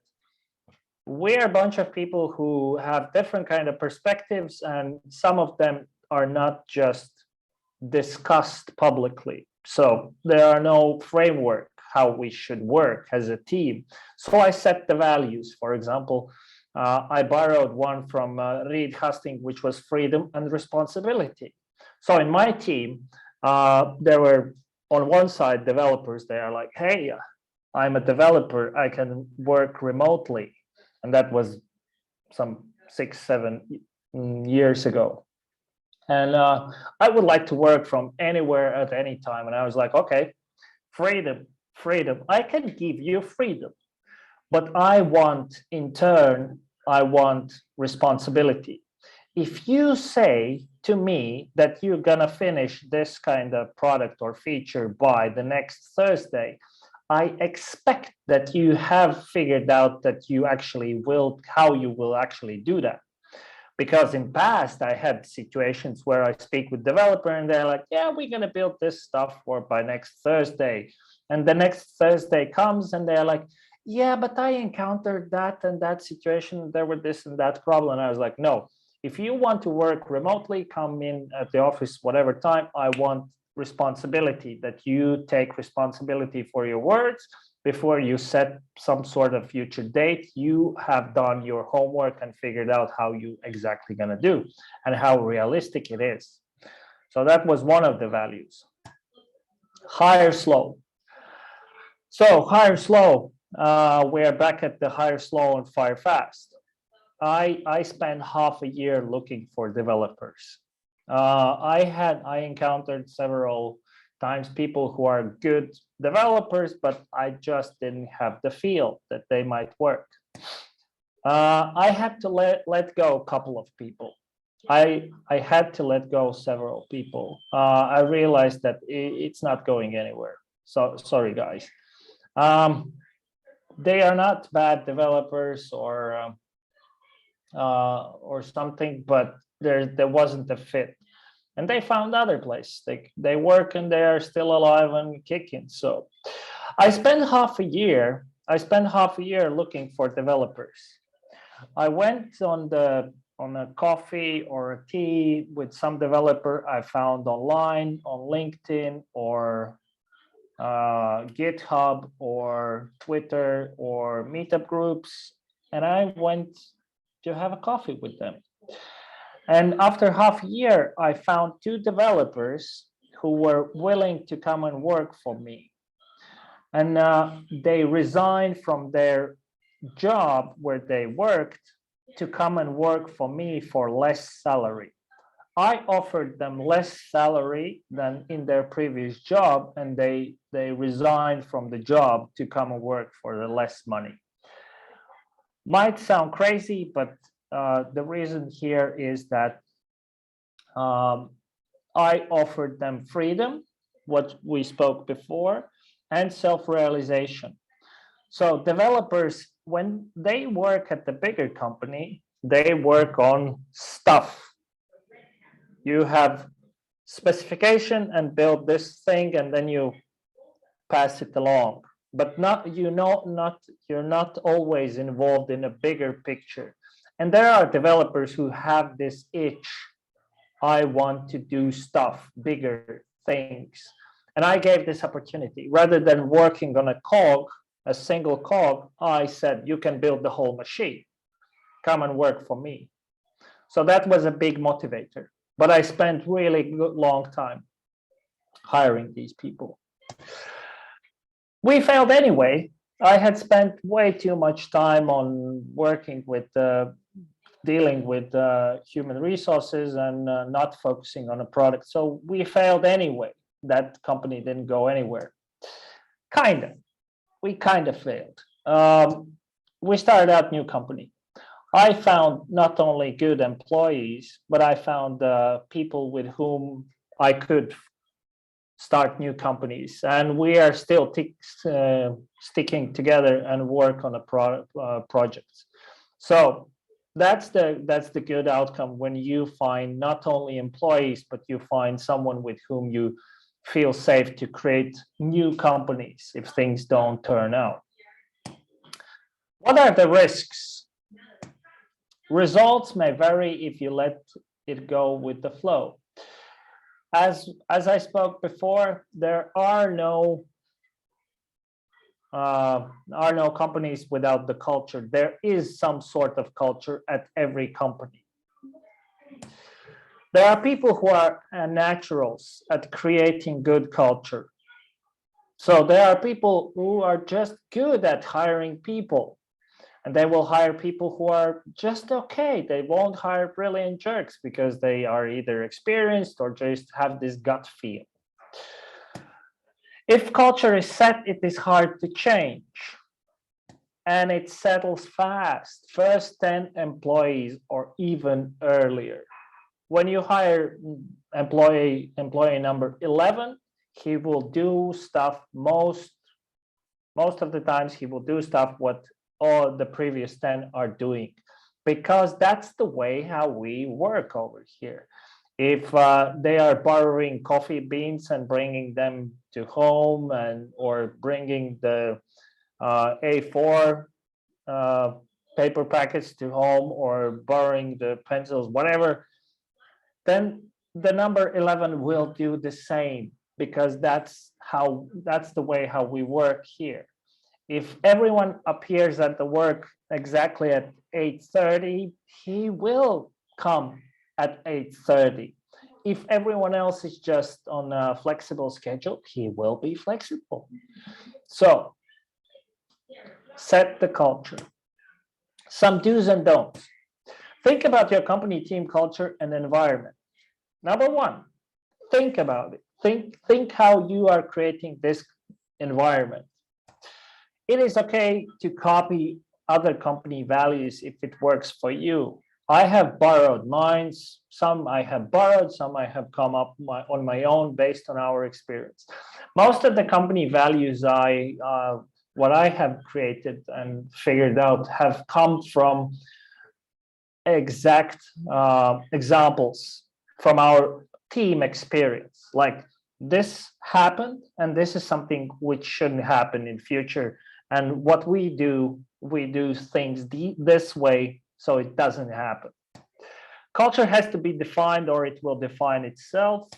we're a bunch of people who have different kind of perspectives, and some of them are not just discussed publicly. So there are no framework how we should work as a team. So I set the values. For example, I borrowed one from Reed Hastings, which was freedom and responsibility. So in my team, there were on one side developers. They are like, hey, I'm a developer, I can work remotely. And that was some 6-7 years ago. And I would like to work from anywhere at any time. And I was like, okay, freedom. I can give you freedom, but in turn, I want responsibility. If you say to me that you're gonna finish this kind of product or feature by the next Thursday, I expect that you have figured out that how you will actually do that. Because in past, I had situations where I speak with developer and they're like, yeah, we're going to build this stuff by next Thursday. And the next Thursday comes and they're like, yeah, but I encountered that and that situation. There were this and that problem. And I was like, no, if you want to work remotely, come in at the office, whatever time. I want responsibility, that you take responsibility for your words. Before you set some sort of future date, you have done your homework and figured out how you exactly going to do and how realistic it is. So that was one of the values. Hire slow. So hire slow. We're back at the hire slow and fire fast. I spent half a year looking for developers. I encountered several times people who are good developers, but I just didn't have the feel that they might work. I had to let go a couple of people. I had to let go several people. I realized that it's not going anywhere. So sorry, guys. They are not bad developers or something, but there wasn't a fit. And they found other place. They work and they are still alive and kicking. So I spent half a year looking for developers. I went on a coffee or a tea with some developer I found online on LinkedIn or GitHub or Twitter or meetup groups. And I went to have a coffee with them. And after half a year, I found 2 developers who were willing to come and work for me. And they resigned from their job where they worked to come and work for me for less salary. I offered them less salary than in their previous job, and they resigned from the job to come and work for the less money. Might sound crazy, but the reason here is that I offered them freedom, what we spoke before, and self-realization. So developers, when they work at the bigger company, they work on stuff. You have specification and build this thing, and then you pass it along. But you're not always involved in a bigger picture. And there are developers who have this itch. I want to do stuff, bigger things. And I gave this opportunity. Rather than working on a single cog, I said, you can build the whole machine. Come and work for me. So that was a big motivator. But I spent really long time hiring these people. We failed anyway. I had spent way too much time on working with dealing with human resources and not focusing on a product. So we failed anyway. That company didn't go anywhere. We kind of failed. We started out new company. I found not only good employees, but I found people with whom I could start new companies, and we are still sticking together and work on a project. So that's the good outcome when you find not only employees, but you find someone with whom you feel safe to create new companies if things don't turn out. What are the risks? Results may vary if you let it go with the flow. As I spoke before, there are no companies without the culture. There is some sort of culture at every company. There are people who are naturals at creating good culture. So there are people who are just good at hiring people, and they will hire people who are just okay. They won't hire brilliant jerks because they are either experienced or just have this gut feel. If culture is set, it is hard to change. And it settles fast, first 10 employees or even earlier. When you hire employee number 11, he will do stuff most of the times he will do stuff what all the previous 10 are doing, because that's the way how we work over here. If they are borrowing coffee beans and bringing them to home, or bringing the A4 paper packets to home, or borrowing the pencils, whatever, then the number 11 will do the same, because that's the way how we work here. If everyone appears at the work exactly at 8:30, he will come at 8:30. If everyone else is just on a flexible schedule, he will be flexible. So set the culture. Some do's and don'ts. Think about your company, team culture, and environment. Number one, think about it. Think how you are creating this environment. It is okay to copy other company values if it works for you. I have borrowed mine. Some I have borrowed, some I have come up on my own based on our experience. Most of the company values what I have created and figured out have come from exact examples from our team experience. Like, this happened and this is something which shouldn't happen in future. And what we do things this way so it doesn't happen. Culture has to be defined or it will define itself.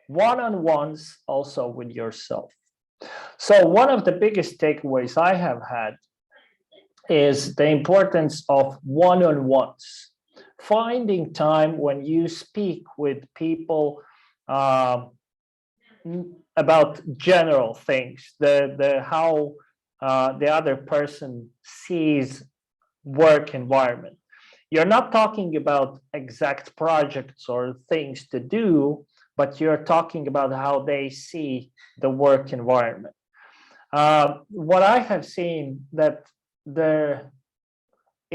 One-on-ones also with yourself. So one of the biggest takeaways I have had is the importance of one-on-ones. Finding time when you speak with people about general things, how the other person sees work environment. You're not talking about exact projects or things to do, but you're talking about how they see the work environment. What I have seen that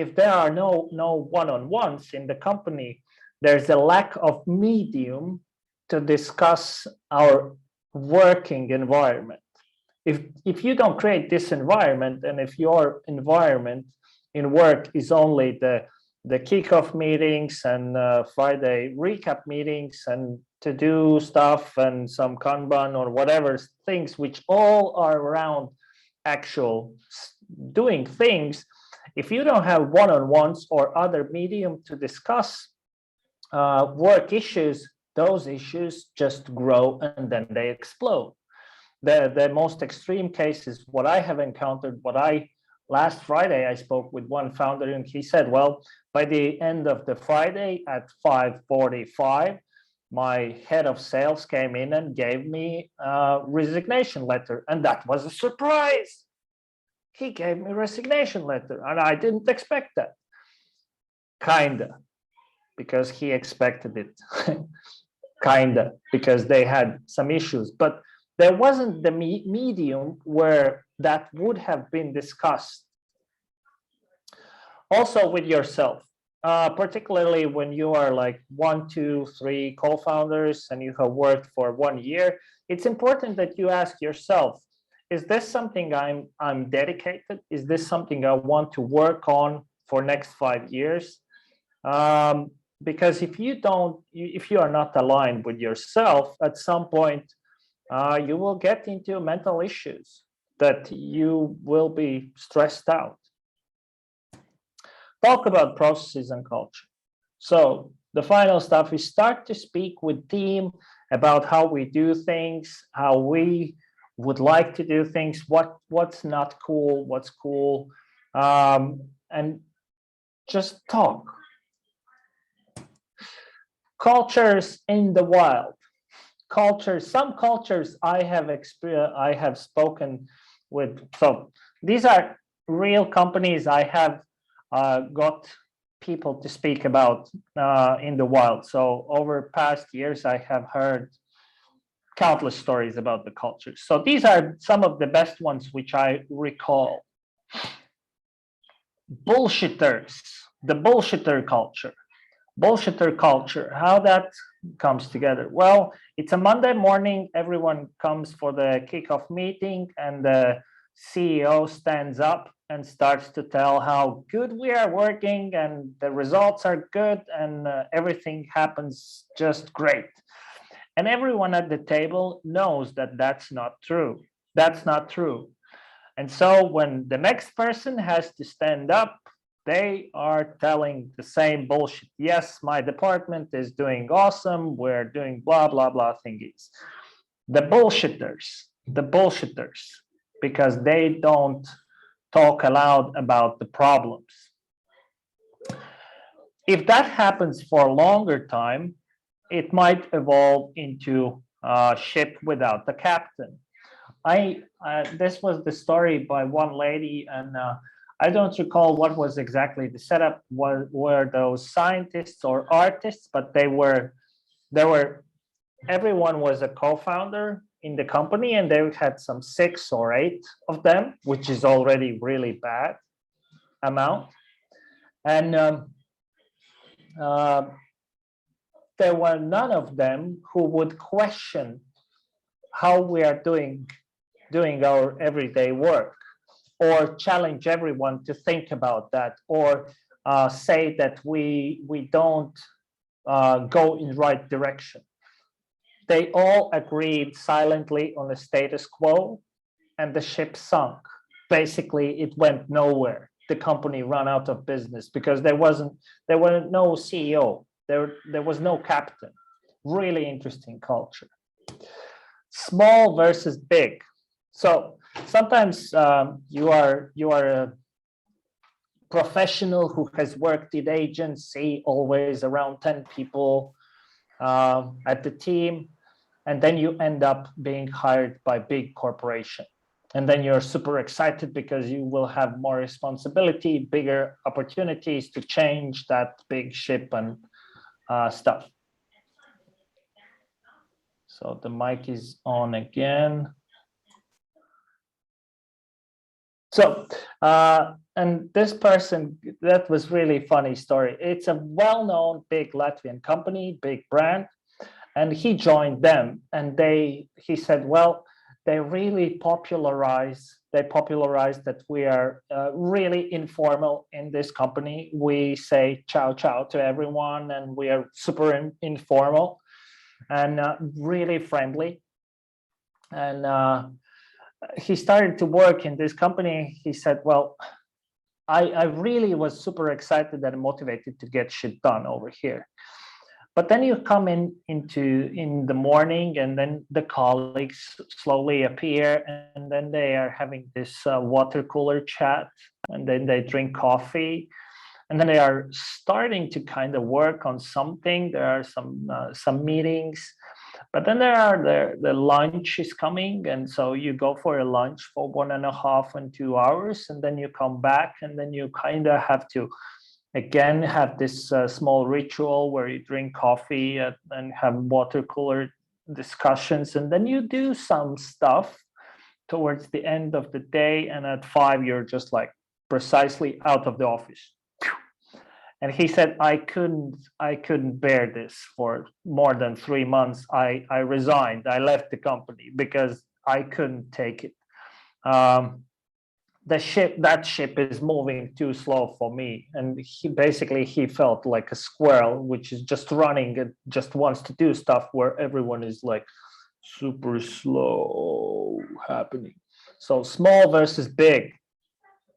if there are no one-on-ones in the company, there's a lack of medium to discuss our working environment. If you don't create this environment, and if your environment in work is only the kickoff meetings and Friday recap meetings and to do stuff and some Kanban or whatever things, which all are around actual doing things, if you don't have one-on-ones or other medium to discuss work issues, those issues just grow and then they explode. The most extreme cases, what I have encountered, what I last Friday, I spoke with one founder and he said, well, by the end of the Friday at 5:45, my head of sales came in and gave me a resignation letter. And that was a surprise. He gave me a resignation letter and I didn't expect that. Kinda, because he expected it. Kinda, because they had some issues. But there wasn't the medium where that would have been discussed. Also with yourself, particularly when you are like 1, 2, 3 co-founders and you have worked for 1 year, it's important that you ask yourself, is this something I'm dedicated? Is this something I want to work on for next 5 years? Because if you are not aligned with yourself, at some point, you will get into mental issues that you will be stressed out. Talk about processes and culture. So the final stuff is start to speak with team about how we do things, how we would like to do things, what's not cool, what's cool, and just talk. Cultures in the wild. Some cultures I have spoken with. So these are real companies I have got people to speak about in the wild. So over past years, I have heard countless stories about the cultures. So these are some of the best ones which I recall. Bullshitters, the bullshitter culture. Bullshitter culture, how that comes together. Well, it's a Monday morning, everyone comes for the kickoff meeting and the CEO stands up and starts to tell how good we are working and the results are good and everything happens just great. And everyone at the table knows that that's not true. That's not true. And so when the next person has to stand up, they are telling the same bullshit. Yes, my department is doing awesome. We're doing blah, blah, blah thingies. The bullshitters, because they don't talk aloud about the problems. If that happens for a longer time, it might evolve into a ship without the captain. This was the story by one lady, and I don't recall what was exactly the setup. Were those scientists or artists? But everyone was a co-founder in the company, and they had some 6 or 8 of them, which is already really bad amount. And there were none of them who would question how we are doing our everyday work, or challenge everyone to think about that, or say that we don't go in the right direction. They all agreed silently on the status quo, and the ship sunk. Basically, it went nowhere. The company ran out of business because there was no CEO. There was no captain. Really interesting culture. Small versus big. So sometimes you are a professional who has worked in agency, always around 10 people at the team, and then you end up being hired by big corporation. And then you're super excited because you will have more responsibility, bigger opportunities to change that big ship and stuff. So the mic is on again. So, and this person, that was really funny story. It's a well-known big Latvian company, big brand, and he joined them. And he said, well, they popularized that we are really informal in this company. We say ciao, ciao to everyone, and we are super informal and really friendly. And he started to work in this company. He said, well, I really was super excited and motivated to get shit done over here. But then you come in the morning, and then the colleagues slowly appear, and then they are having this water cooler chat and then they drink coffee, and then they are starting to kind of work on something. There are some meetings, but then there are the lunch is coming, and so you go for a lunch for 1.5 and 2 hours, and then you come back, and then you kind of have to again have this small ritual where you drink coffee and have water cooler discussions, and then you do some stuff towards the end of the day, and at 5 you're just like precisely out of the office. And he said, I couldn't bear this for more than 3 months. I resigned. I left the company because I couldn't take it. That ship is moving too slow for me. And he felt like a squirrel, which is just running and just wants to do stuff where everyone is like super slow happening. So small versus big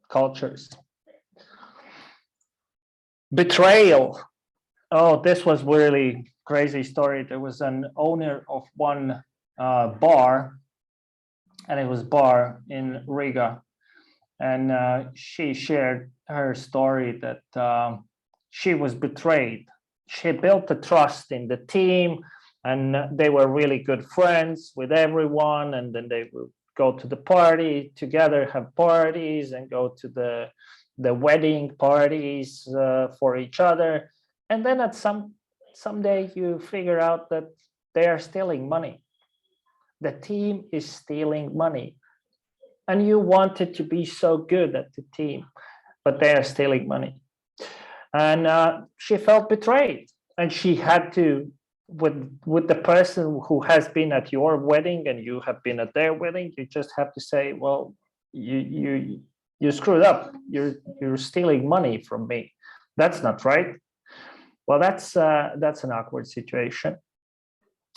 cultures. Betrayal. Oh, this was really crazy story. There was an owner of one bar, and it was bar in Riga, and she shared her story that she was betrayed. She built a trust in the team, and they were really good friends with everyone, and then they would go to the party together, have parties, and go to the wedding parties for each other. And then at someday you figure out that they are stealing money. The team is stealing money. And you wanted to be so good at the team, but they are stealing money. And she felt betrayed. And she had to, with the person who has been at your wedding and you have been at their wedding, you just have to say, well, you screwed up. You're stealing money from me. That's not right. Well, that's an awkward situation.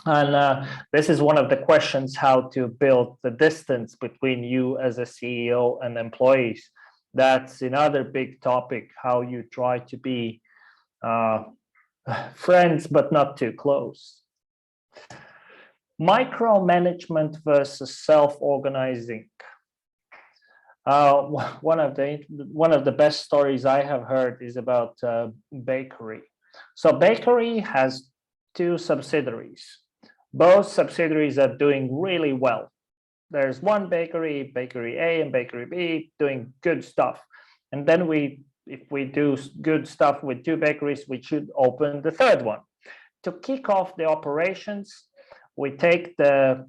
And this is one of the questions, how to build the distance between you as a CEO and employees. That's another big topic, how you try to be friends, but not too close. Micromanagement versus self-organizing. One of the best stories I have heard is about bakery. So bakery has 2 subsidiaries. Both subsidiaries are doing really well. There's one bakery, Bakery A and Bakery B, doing good stuff. And then if we do good stuff with 2 bakeries, we should open the 3rd one. To kick off the operations, we take the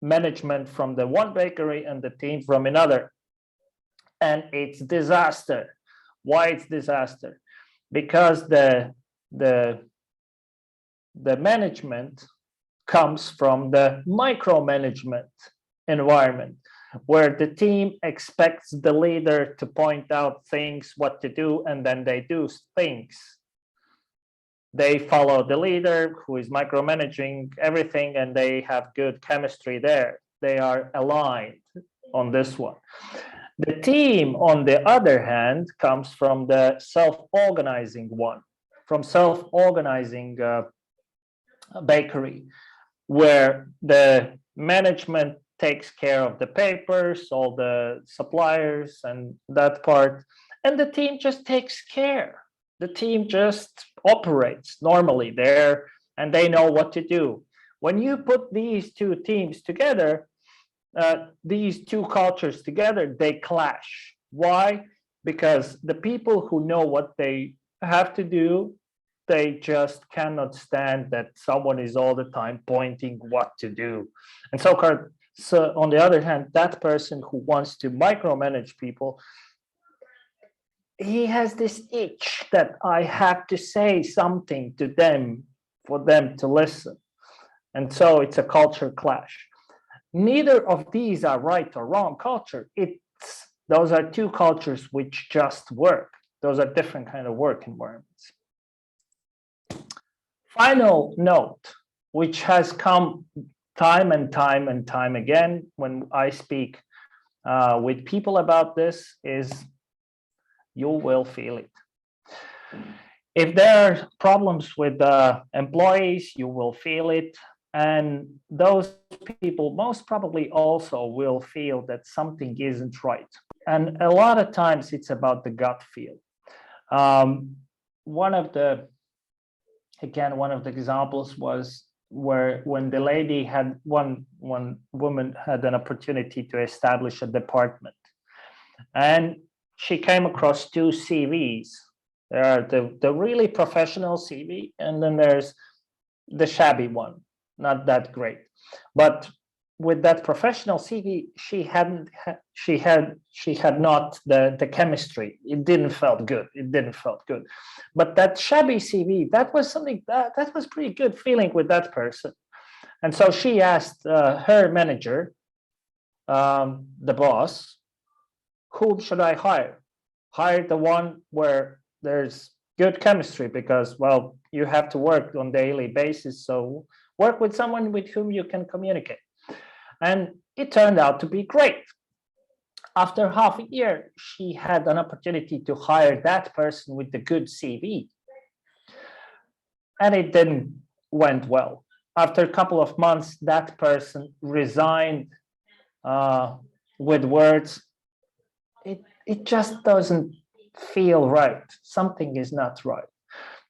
management from the one bakery and the team from another. And it's disaster. Why it's disaster? Because the management comes from the micromanagement environment, where the team expects the leader to point out things, what to do, and then they do things. They follow the leader who is micromanaging everything, and they have good chemistry there. They are aligned on this one. The team, on the other hand, comes from the self-organizing one, from self-organizing bakery, where the management takes care of the papers, all the suppliers and that part, and the team just takes care. The team just operates normally there, and they know what to do. When you put these 2 teams together, these 2 cultures together, they clash. Why? Because the people who know what they have to do, they just cannot stand that someone is all the time pointing what to do. And so on the other hand, that person who wants to micromanage people, he has this itch that I have to say something to them for them to listen. And so it's a culture clash. Neither of these are right or wrong culture. Those are 2 cultures which just work. Those are different kind of work environments. Final note, which has come time and time again when I speak with people about this, is you will feel it. If there are problems with employees, you will feel it. And those people most probably also will feel that something isn't right. And a lot of times it's about the gut feel. One of the examples was when the lady had one woman had an opportunity to establish a department, and she came across two CVs. There are the really professional CV, and then there's the shabby one, not that great. But with that professional CV, she had not the chemistry. It didn't felt good. But that shabby CV, that was something that was pretty good feeling with that person. And so she asked her manager, the boss, whom should I hire? Hire the one where there's good chemistry, because, well, you have to work on daily basis. So work with someone with whom you can communicate. And it turned out to be great. After half a year, she had an opportunity to hire that person with the good CV. And it didn't went well. After a couple of months, that person resigned with words, it just doesn't feel right. Something is not right.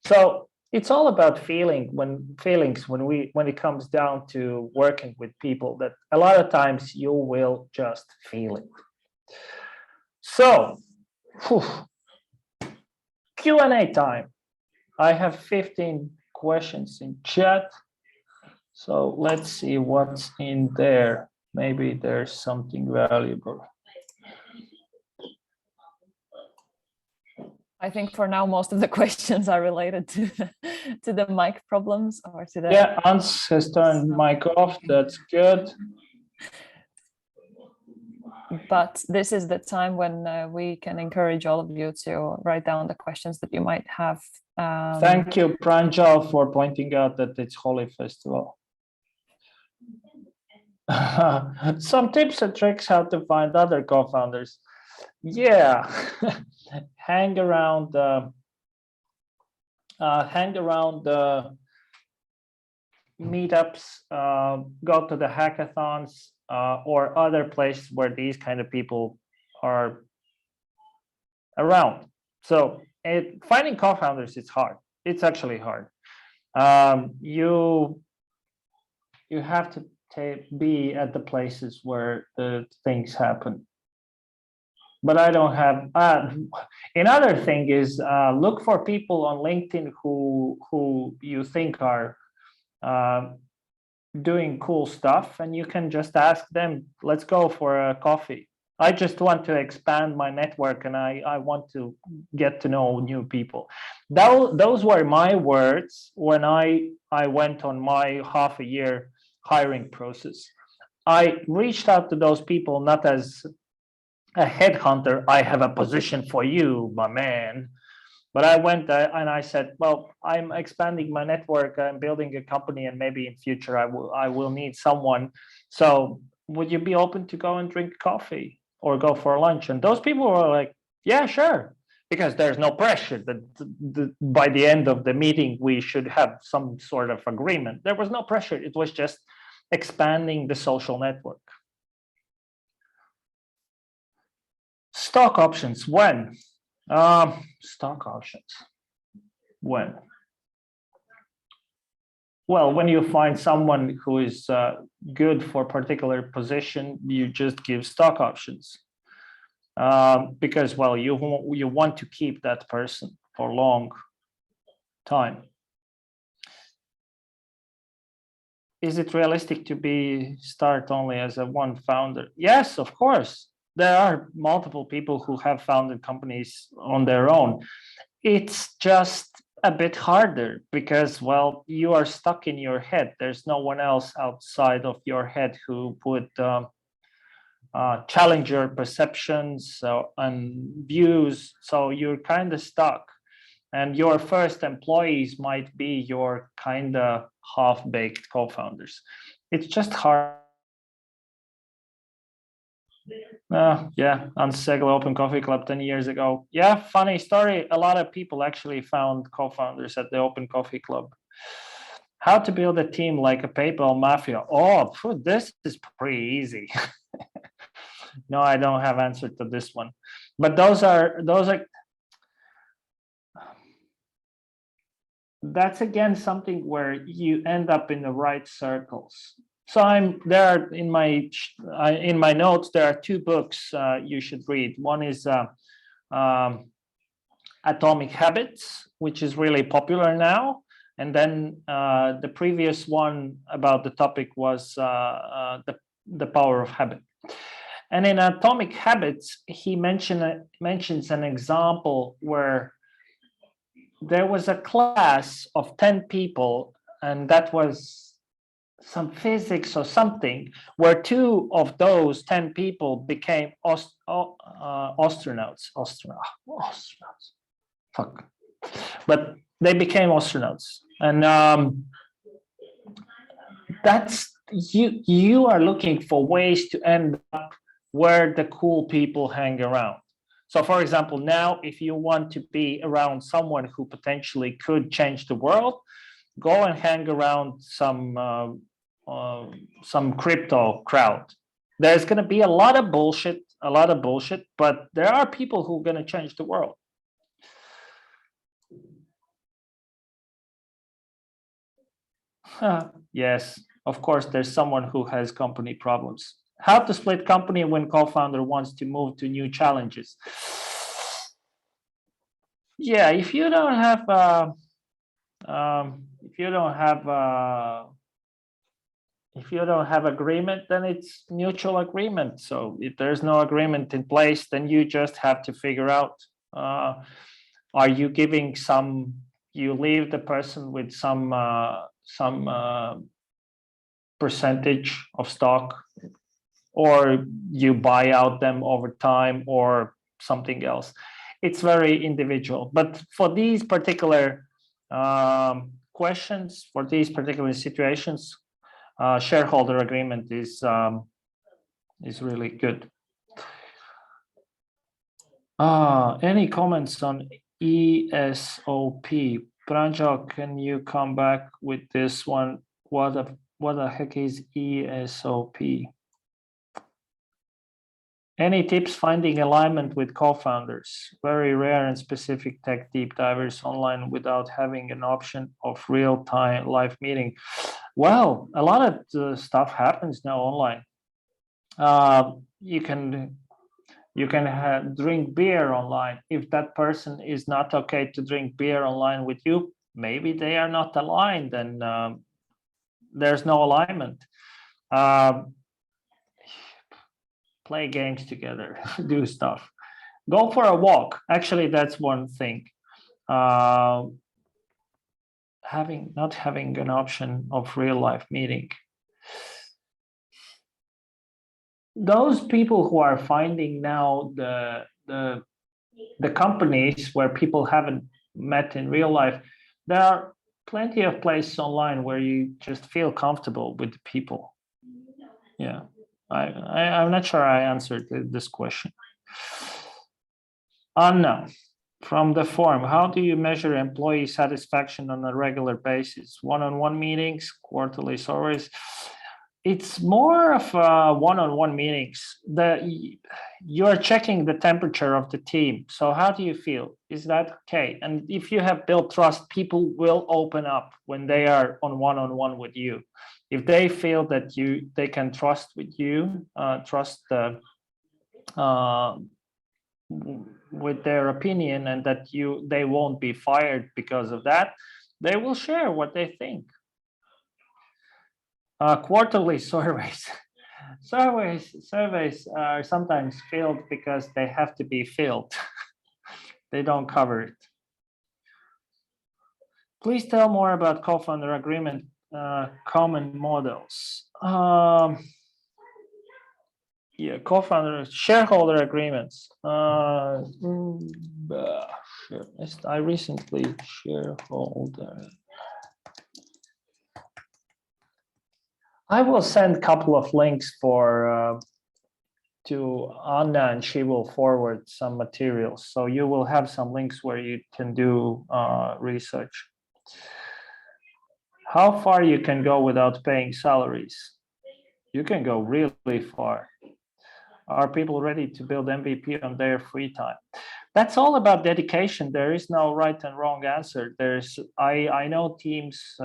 So it's all about feelings when it comes down to working with people, that a lot of times you will just feel it. So Q&A time. I have 15 questions in chat. So let's see what's in there. Maybe there's something valuable. I think for now, most of the questions are related to the mic problems or to the. Yeah, Hans has turned mic off. That's good. But this is the time when we can encourage all of you to write down the questions that you might have. Thank you, Pranjal, for pointing out that it's Holy Festival. Some tips and tricks how to find other co-founders. Yeah, hang around meetups, go to the hackathons, or other places where these kind of people are around. So finding co-founders is hard. It's actually hard. You have to be at the places where the things happen. But I don't have. Another thing is look for people on LinkedIn who you think are doing cool stuff, and you can just ask them, let's go for a coffee. I just want to expand my network, and I want to get to know new people. Those were my words when I went on my half a year hiring process. I reached out to those people not as a headhunter, I have a position for you, my man. But I went and I said, well, I'm expanding my network, I'm building a company, and maybe in future I will need someone. So would you be open to go and drink coffee or go for lunch? And those people were like, yeah, sure. Because there's no pressure that by the end of the meeting, we should have some sort of agreement. There was no pressure. It was just expanding the social network. Stock options, when? Stock options, when? Well, when you find someone who is good for a particular position, you just give stock options. Because, well, you want to keep that person for a long time. Is it realistic to start only as a one founder? Yes, of course. There are multiple people who have founded companies on their own. It's just a bit harder because, well, you are stuck in your head. There's no one else outside of your head who would challenge your perceptions and views. So you're kind of stuck. And your first employees might be your kind of half-baked co-founders. It's just hard. Yeah, Unsegler Open Coffee Club 10 years ago. Yeah, funny story. A lot of people actually found co-founders at the Open Coffee Club. How to build a team like a PayPal mafia. Oh, this is pretty easy. No, I don't have answer to this one. But those are that's again something where you end up in the right circles. So in my notes there are two books you should read. One is Atomic Habits, which is really popular now, and then the previous one about the topic was the Power of Habit. And in Atomic Habits, he mentions an example where there was a class of 10 people, and that was some physics or something, where 2 of those 10 people became astronauts. Fuck. But they became astronauts. And that's you are looking for ways to end up where the cool people hang around. So for example, now if you want to be around someone who potentially could change the world, go and hang around some crypto crowd. There's going to be a lot of bullshit, but there are people who are going to change the world. Yes, of course, there's someone who has company problems. How to split company when co-founder wants to move to new challenges. Yeah, if you don't have agreement, then it's mutual agreement. So if there's no agreement in place, then you just have to figure out, are you giving you leave the person with some percentage of stock, or you buy out them over time, or something else. It's very individual. But for these particular questions, for these particular situations, shareholder agreement is really good. Any comments on ESOP? Pranjal, can you come back with this one? What the heck is ESOP? Any tips finding alignment with co-founders? Very rare and specific tech deep divers online without having an option of real-time live meeting. Well, a lot of the stuff happens now online. You can drink beer online. If that person is not okay to drink beer online with you, maybe they are not aligned, and there's no alignment. Play games together, do stuff. Go for a walk. Actually, that's one thing. Not having an option of real life meeting. Those people who are finding now the companies where people haven't met in real life, there are plenty of places online where you just feel comfortable with the people. Yeah. I'm not sure I answered this question. Anna, from the forum, how do you measure employee satisfaction on a regular basis? One-on-one meetings, quarterly surveys? It's more of one-on-one meetings. You are checking the temperature of the team. So how do you feel? Is that okay? And if you have built trust, people will open up when they are on one-on-one with you. If they feel that they can trust with you, with their opinion, and that they won't be fired because of that, they will share what they think. Quarterly surveys. Surveys are sometimes filled because they have to be filled. They don't cover it. Please tell more about co-founder agreement common models. Yeah, co-founder shareholder agreements. I recently shareholder. I will send a couple of links to Anna, and she will forward some materials. So you will have some links where you can do research. How far you can go without paying salaries? You can go really far. Are people ready to build MVP on their free time? That's all about dedication. There is no right and wrong answer. I know teams,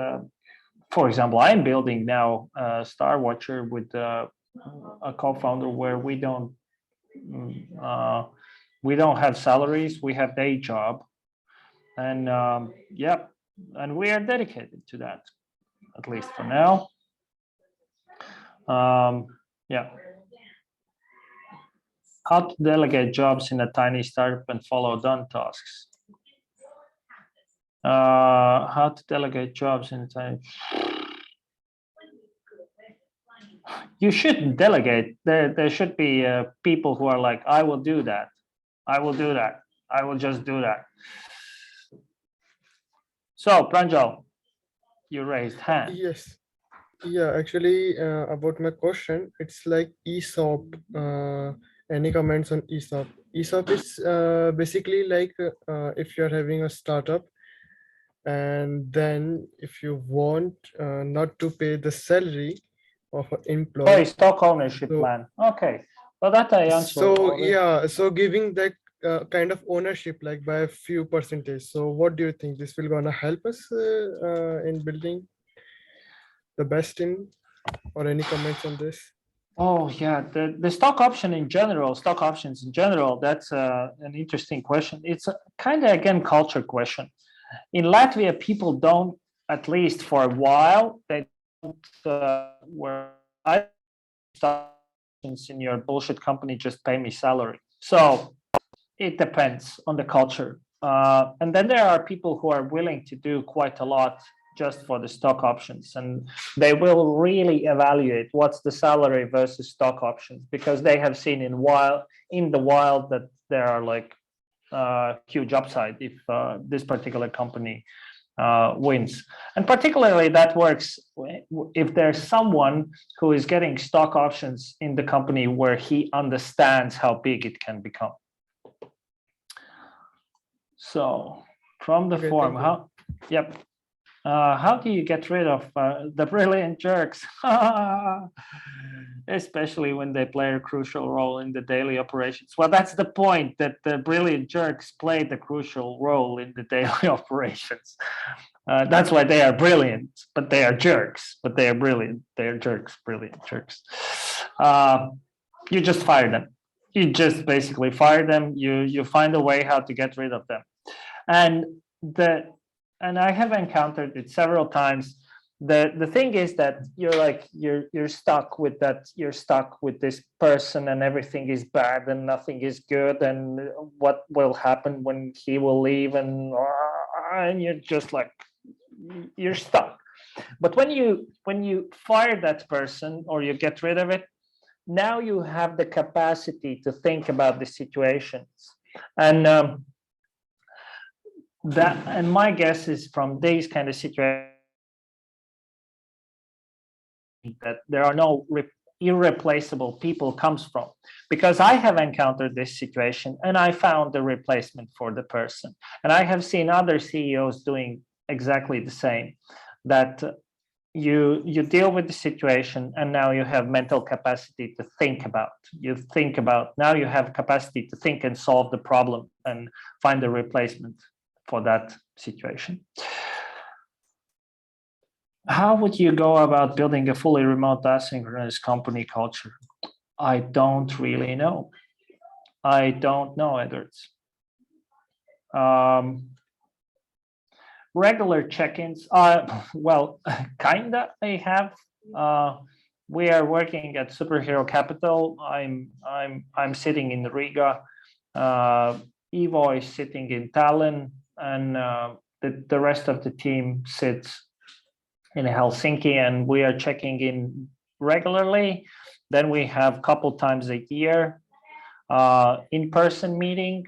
for example, I'm building now Star Watcher with a co-founder where we don't have salaries, we have day job, and and we are dedicated to that, at least for now. Yeah. How to delegate jobs in a tiny startup and follow done tasks. How to delegate jobs in a tiny. You shouldn't delegate. There should be people who are like, I will do that. I will do that. I will just do that. So, Pranjal, you raised hand. Yes. Yeah, actually, about my question, it's like ESOP. Any comments on ESOP? ESOP is basically like if you're having a startup, and then if you want not to pay the salary of an Oh, employee. stock ownership plan. Okay. Well, that I answered. So yeah, so giving that kind of ownership, like by a few percentage. So what do you think this will gonna help us in building the best team, or any comments on this? Oh yeah, the stock options in general, that's an interesting question. It's kind of, again, culture question. In Latvia, people don't, at least for a while, they don't where I stock options in your bullshit company, just pay me salary. So it depends on the culture. And then there are people who are willing to do quite a lot just for the stock options, and they will really evaluate what's the salary versus stock options, because they have seen in the wild that there are like huge upside if this particular company wins. And particularly that works if there's someone who is getting stock options in the company where he understands how big it can become. So from the Okay, form, thank you. how do you get rid of the brilliant jerks? Especially when they play a crucial role in the daily operations. Well, that's the point, that the brilliant jerks play the crucial role in the daily operations. That's why they are brilliant, but they are jerks, but they are brilliant. They are jerks, brilliant jerks. You just fire them. You just basically fire them. You find a way how to get rid of them. And I have encountered it several times. The thing is that you're stuck with that. You're stuck with this person, and everything is bad, and nothing is good, and what will happen when he will leave, and you're just like, you're stuck. But when you fire that person or you get rid of it, now you have the capacity to think about the situations, and my guess is from these kind of situations that there are no irreplaceable people comes from, because I have encountered this situation and I found the replacement for the person, and I have seen other CEOs doing exactly the same, that you deal with the situation, and now you have mental capacity to think about. Now you have capacity to think and solve the problem and find a replacement for that situation. How would you go about building a fully remote asynchronous company culture? I don't really know. I don't know, Edwards. Regular check-ins, well, kinda I have. We are working at Superhero Capital. I'm sitting in Riga. Ivo is sitting in Tallinn, and the rest of the team sits in Helsinki, and we are checking in regularly. Then we have a couple times a year in-person meeting,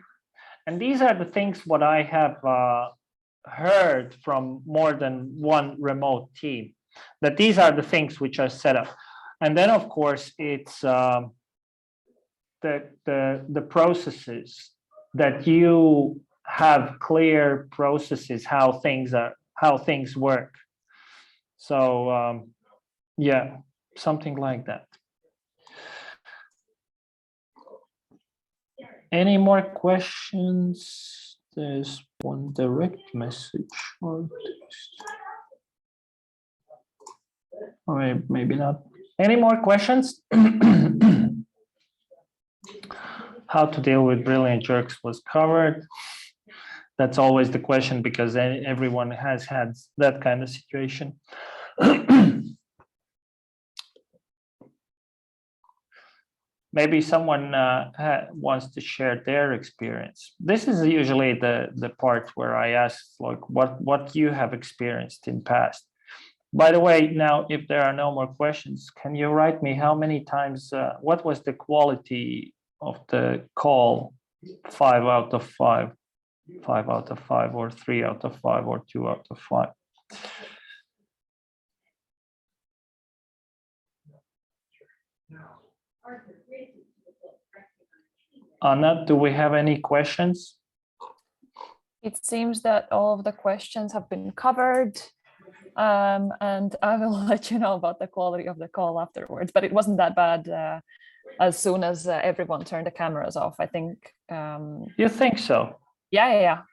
and these are the things what I have heard from more than one remote team, that these are the things which are set up. And then of course it's the processes, that you have clear processes, how things work. So yeah, something like that. Any more questions? There's one direct message or text. Or maybe not. Any more questions? How to deal with brilliant jerks was covered. That's always the question because everyone has had that kind of situation. Maybe someone wants to share their experience. This is usually the part where I ask, like, what you have experienced in past. By the way, now, if there are no more questions, can you write me how many times, what was the quality of the call? 5 out of 5, 5 out of 5, or 3 out of 5, or 2 out of 5. Anna, do we have any questions? It seems that all of the questions have been covered. And I will let you know about the quality of the call afterwards, but it wasn't that bad as soon as everyone turned the cameras off, I think. You think so? Yeah,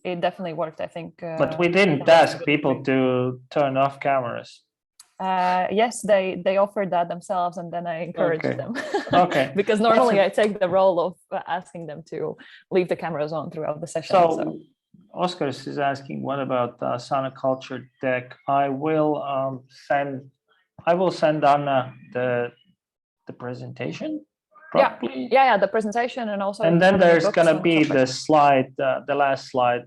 it definitely worked, I think. But we didn't ask people to turn off cameras. Yes, they offered that themselves, and then I encouraged them. Okay. Because normally I take the role of asking them to leave the cameras on throughout the session. So Oscar is asking, what about Sana Culture deck? I will send Anna the presentation. Probably. Yeah, the presentation, and also. And then there's gonna be the slide, the last slide.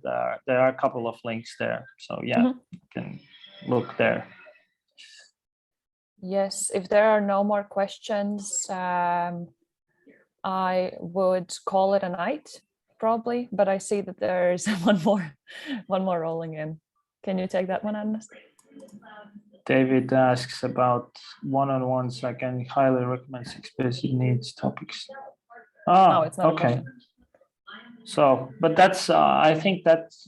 There are a couple of links there, so yeah, you can look there. Yes, if there are no more questions, I would call it a night, probably. But I see that there's one more rolling in. Can you take that one, Agnes? David asks about one-on-ones. I can highly recommend explicit needs topics. No, it's not okay. So, but that's I think that's.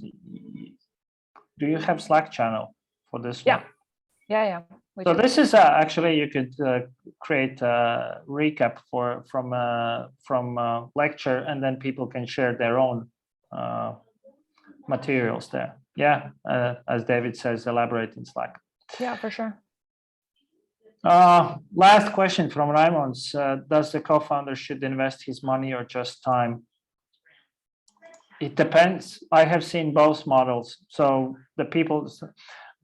Do you have Slack channel for this one? Yeah. So this is actually, you could create a recap from lecture, and then people can share their own materials there. Yeah, as David says, elaborate in Slack. Yeah, for sure. Last question from Raimons. Does the co-founder should invest his money or just time? It depends. I have seen both models. So the people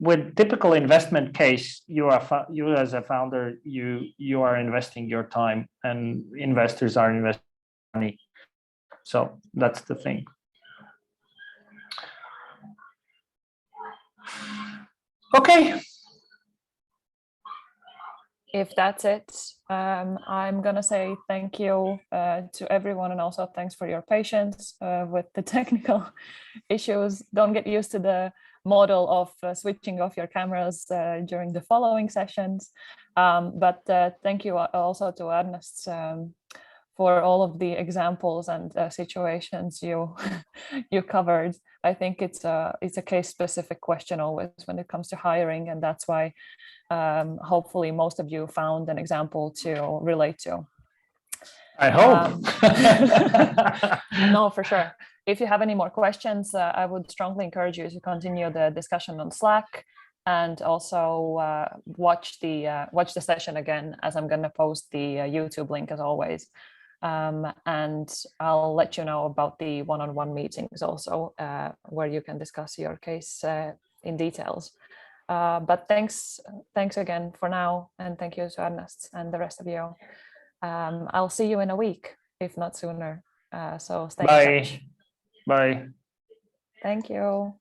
with typical investment case, you as a founder, you are investing your time, and investors are investing money. So that's the thing. Okay. If that's it, I'm gonna say thank you to everyone, and also thanks for your patience with the technical issues. Don't get used to the model of switching off your cameras during the following sessions. But thank you also to Ernest for all of the examples and situations you you covered. I think it's a case-specific question always when it comes to hiring, and that's why hopefully most of you found an example to relate to. I hope. No, for sure. If you have any more questions, I would strongly encourage you to continue the discussion on Slack, and also watch the session again, as I'm going to post the YouTube link as always. And I'll let you know about the one-on-one meetings also, where you can discuss your case in details. But thanks again for now, and thank you to Ernest and the rest of you. I'll see you in a week, if not sooner. So stay in touch. Bye. Thank you.